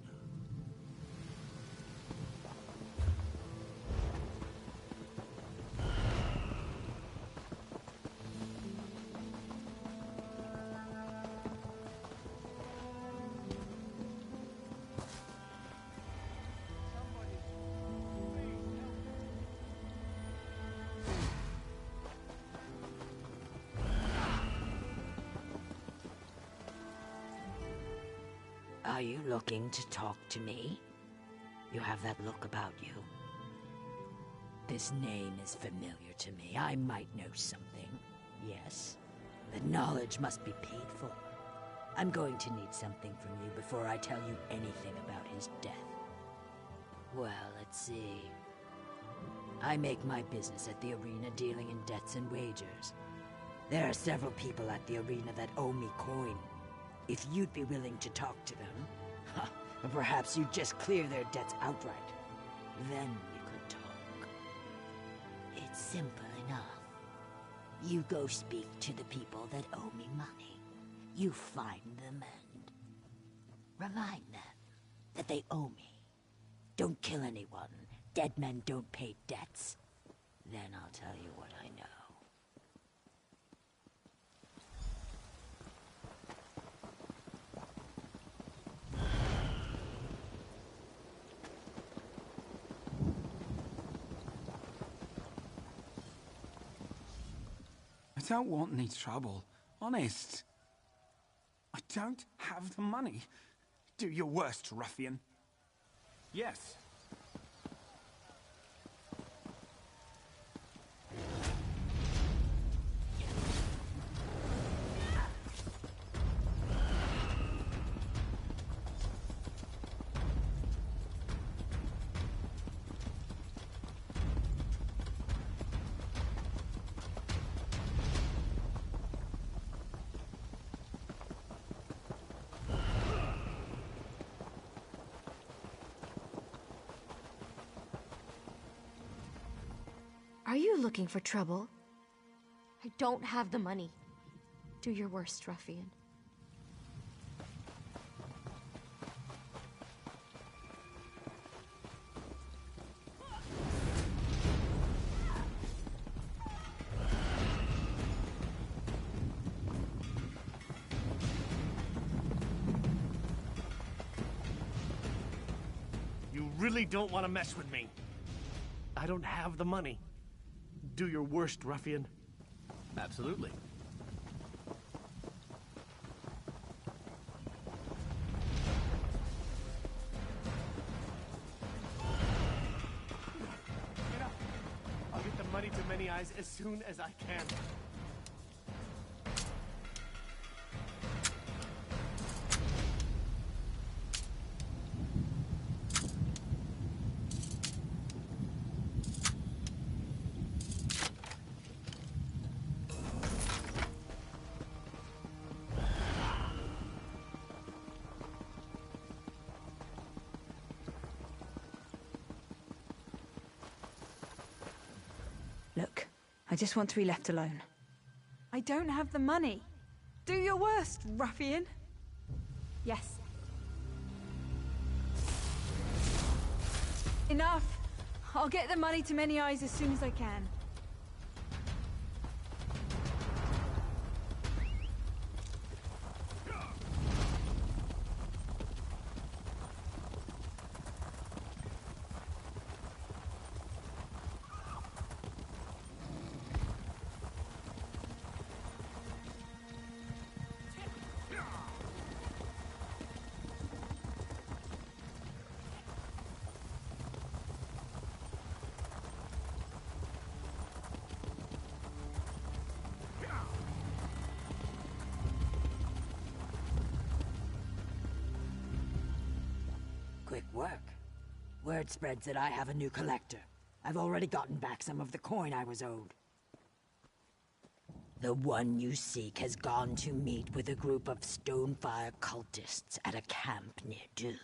G: Are you looking to talk to me? You have that look about you. This name is familiar to me. I might know something. Yes. The knowledge must be paid for. I'm going to need something from you before I tell you anything about his death. Well, let's see. I make my business at the arena dealing in debts and wagers. There are several people at the arena that owe me coin. If you'd be willing to talk to them, or perhaps you'd just clear their debts outright, then we could talk. It's simple enough. You go speak to the people that owe me money. You find them and remind them that they owe me. Don't kill anyone. Dead men don't pay debts. Then I'll tell you what I know.
A: I don't want any trouble. Honest. I don't have the money. Do your worst, ruffian. Yes.
Q: Are you looking for trouble? I don't have the money. Do your worst, ruffian.
H: You really don't want to mess with me. I don't have the money. Do your worst, ruffian.
S: Absolutely.
H: Get up. I'll get the money to Many Eyes as soon as I can.
T: Look, I just want to be left alone.
U: I don't have the money. Do your worst, ruffian. Yes. Enough. I'll get the money to Many Eyes as soon as I can.
G: Quick work. Word spreads that I have a new collector. I've already gotten back some of the coin I was owed. The one you seek has gone to meet with a group of Stonefire cultists at a camp near Dune.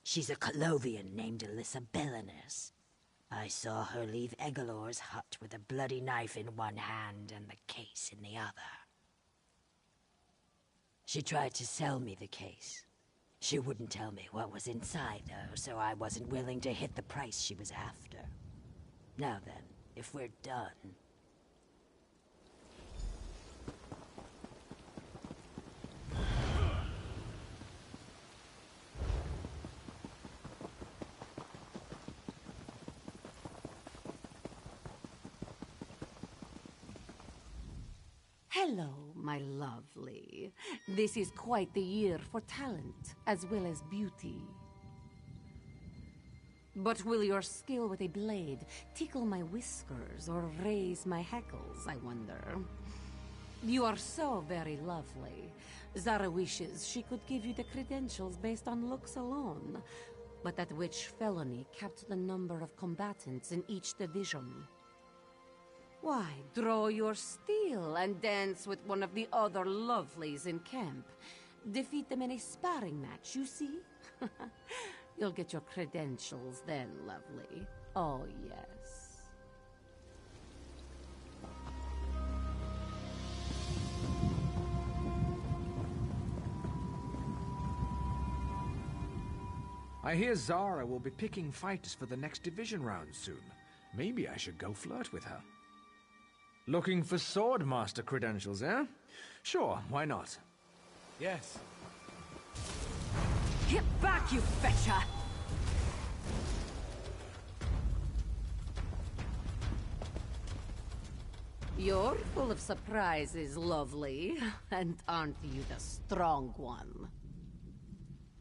G: She's a Colovian named Alyssa Bellinus. I saw her leave Egalor's hut with a bloody knife in one hand and the case in the other. She tried to sell me the case. She wouldn't tell me what was inside, though, so I wasn't willing to hit the price she was after. Now then, if we're done...
F: Hello, my lovely. This is quite the year for talent, as well as beauty. But will your skill with a blade tickle my whiskers or raise my hackles, I wonder? You are so very lovely. Zara wishes she could give you the credentials based on looks alone. but that which felony capped the number of combatants in each division. Why, draw your steel and dance with one of the other lovelies in camp. Defeat them in a sparring match, you see? You'll get your credentials then, lovely. Oh, yes.
B: I hear Zara will be picking fighters for the next division round soon. Maybe I should go flirt with her. Looking for Swordmaster credentials, eh? Sure, why not?
A: Yes.
F: Get back, you fetcher! You're full of surprises, lovely. And aren't you the strong one?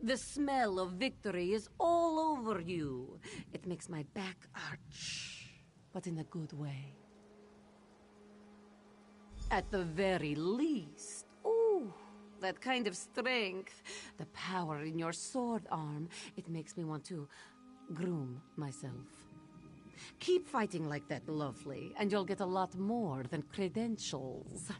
F: The smell of victory is all over you. It makes my back arch, but in a good way. At the very least, ooh, that kind of strength, the power in your sword arm, it makes me want to groom myself. Keep fighting like that, lovely, and you'll get a lot more than credentials.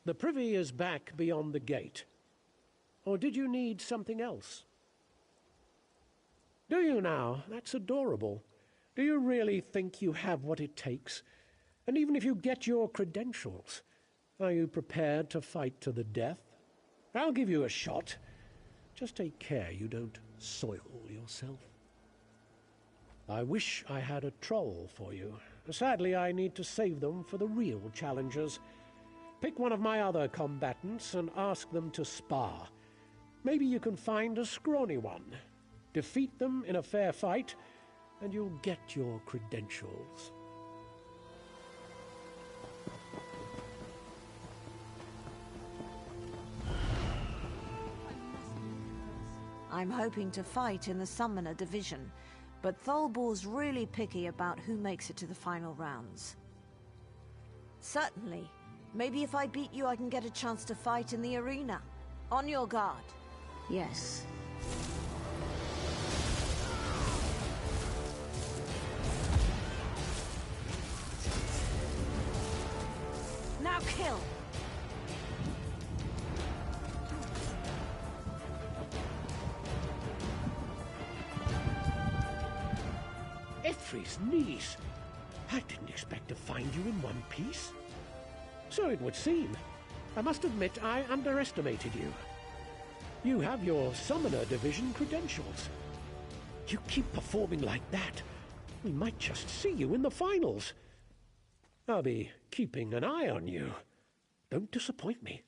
V: The privy is back beyond the gate. Or did you need something else? Do you now? That's adorable. Do you really think you have what it takes? And even if you get your credentials, are you prepared to fight to the death? I'll give you a shot. Just take care you don't soil yourself. I wish I had a troll for you. Sadly, I need to save them for the real challengers. Pick one of my other combatants and ask them to spar. Maybe you can find a scrawny one. Defeat them in a fair fight, and you'll get your credentials.
W: I'm hoping to fight in the Summoner Division, but Tholbor's really picky about who makes it to the final rounds. Certainly. Maybe if I beat you, I can get a chance to fight in the arena. On your guard. Yes. Now kill!
V: Ithri's niece! I didn't expect to find you in one piece. So it would seem. I must admit I underestimated you. You have your Summoner Division credentials. You keep performing like that, we might just see you in the finals. I'll be keeping an eye on you. Don't disappoint me.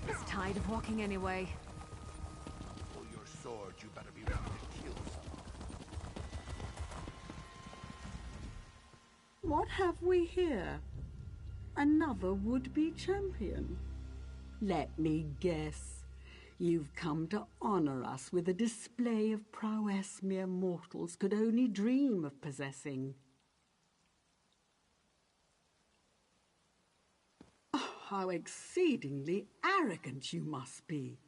C: Just tired of walking anyway.
J: Pull your sword, you better be ready to kill someone.
I: What have we here? Another would-be champion? Let me guess. You've come to honor us with a display of prowess mere mortals could only dream of possessing. Oh, how exceedingly arrogant you must be.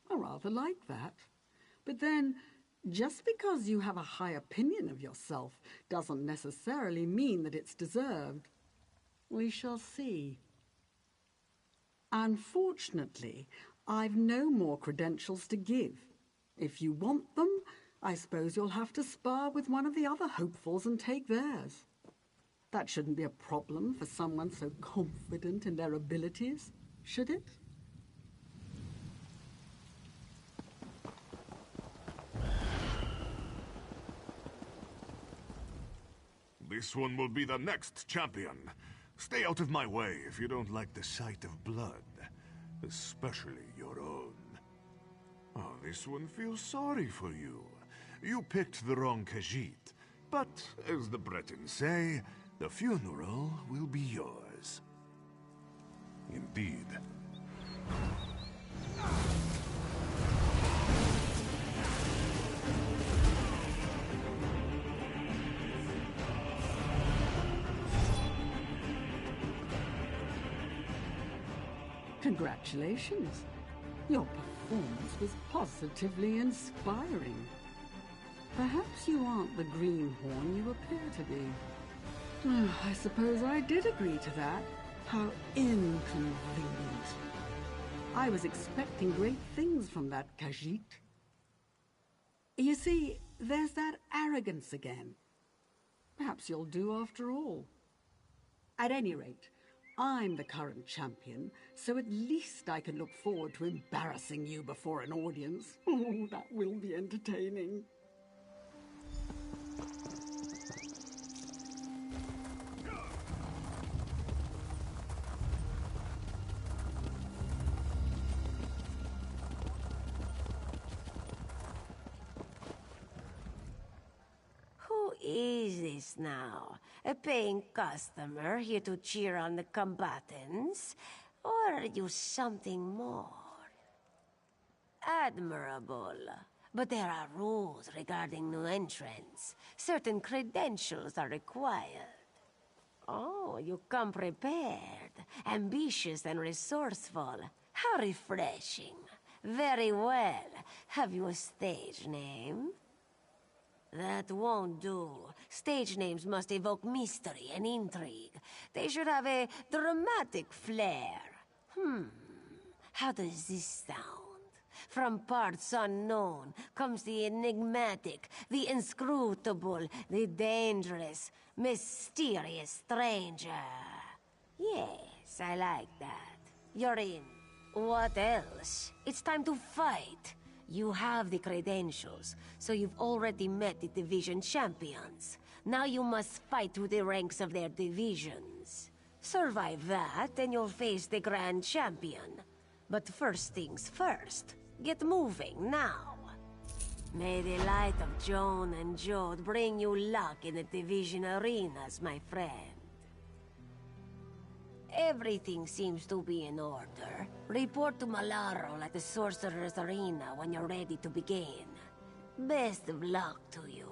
I: I rather like that. But then, just because you have a high opinion of yourself doesn't necessarily mean that it's deserved. We shall see. Unfortunately, I've no more credentials to give. If you want them, I suppose you'll have to spar with one of the other hopefuls and take theirs. That shouldn't be a problem for someone so confident in their abilities, should it?
J: This one will be the next champion. Stay out of my way if you don't like the sight of blood, especially your own. Oh, this one feels sorry for you. You picked the wrong Khajiit, but as the Bretons say, the funeral will be yours. Indeed.
I: Congratulations. Your performance was positively inspiring. Perhaps you aren't the greenhorn you appear to be. I suppose I did agree to that. How inconvenient. I was expecting great things from that Khajiit. You see, there's that arrogance again. Perhaps you'll do after all. At any rate, I'm the current champion, so at least I can look forward to embarrassing you before an audience. Oh, that will be entertaining.
D: Who is this now? A paying customer here to cheer on the combatants? Or are you something more? Admirable. But there are rules regarding new entrants. Certain credentials are required. Oh, you come prepared, ambitious and resourceful. How refreshing. Very well. Have you a stage name? That won't do. Stage names must evoke mystery and intrigue. They should have a dramatic flair. How does this sound? From parts unknown comes the enigmatic, the inscrutable, the dangerous, mysterious stranger. Yes, I like that. You're in. What else? It's time to fight. You have the credentials, so you've already met the division champions. Now you must fight through the ranks of their divisions. Survive that, and you'll face the grand champion. But first things first, get moving now. May the light of Joan and Jode bring you luck in the division arenas, my friend. Everything seems to be in order. Report to Malaro at the Sorcerer's Arena when you're ready to begin. Best of luck to you.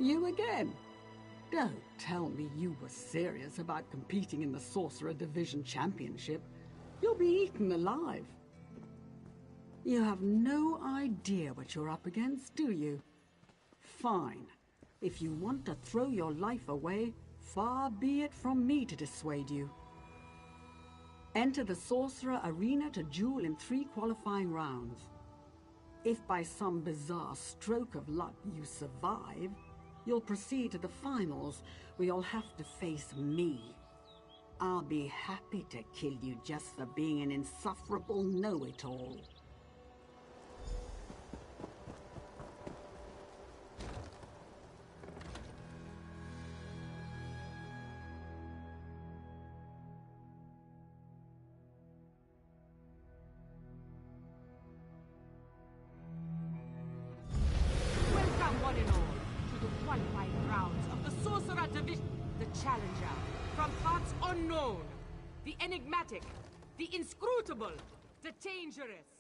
I: You again? Don't tell me you were serious about competing in the Sorcerer Division Championship. You'll be eaten alive. You have no idea what you're up against, do you? Fine. If you want to throw your life away, far be it from me to dissuade you. Enter the Sorcerer Arena to duel in 3 qualifying rounds. If by some bizarre stroke of luck you survive, you'll proceed to the finals, where you'll have to face me. I'll be happy to kill you just for being an insufferable know-it-all.
M: Welcome, one and all, to the qualifying rounds of the Sorcerer Division. The challenger, from parts unknown, the enigmatic, the inscrutable, the dangerous.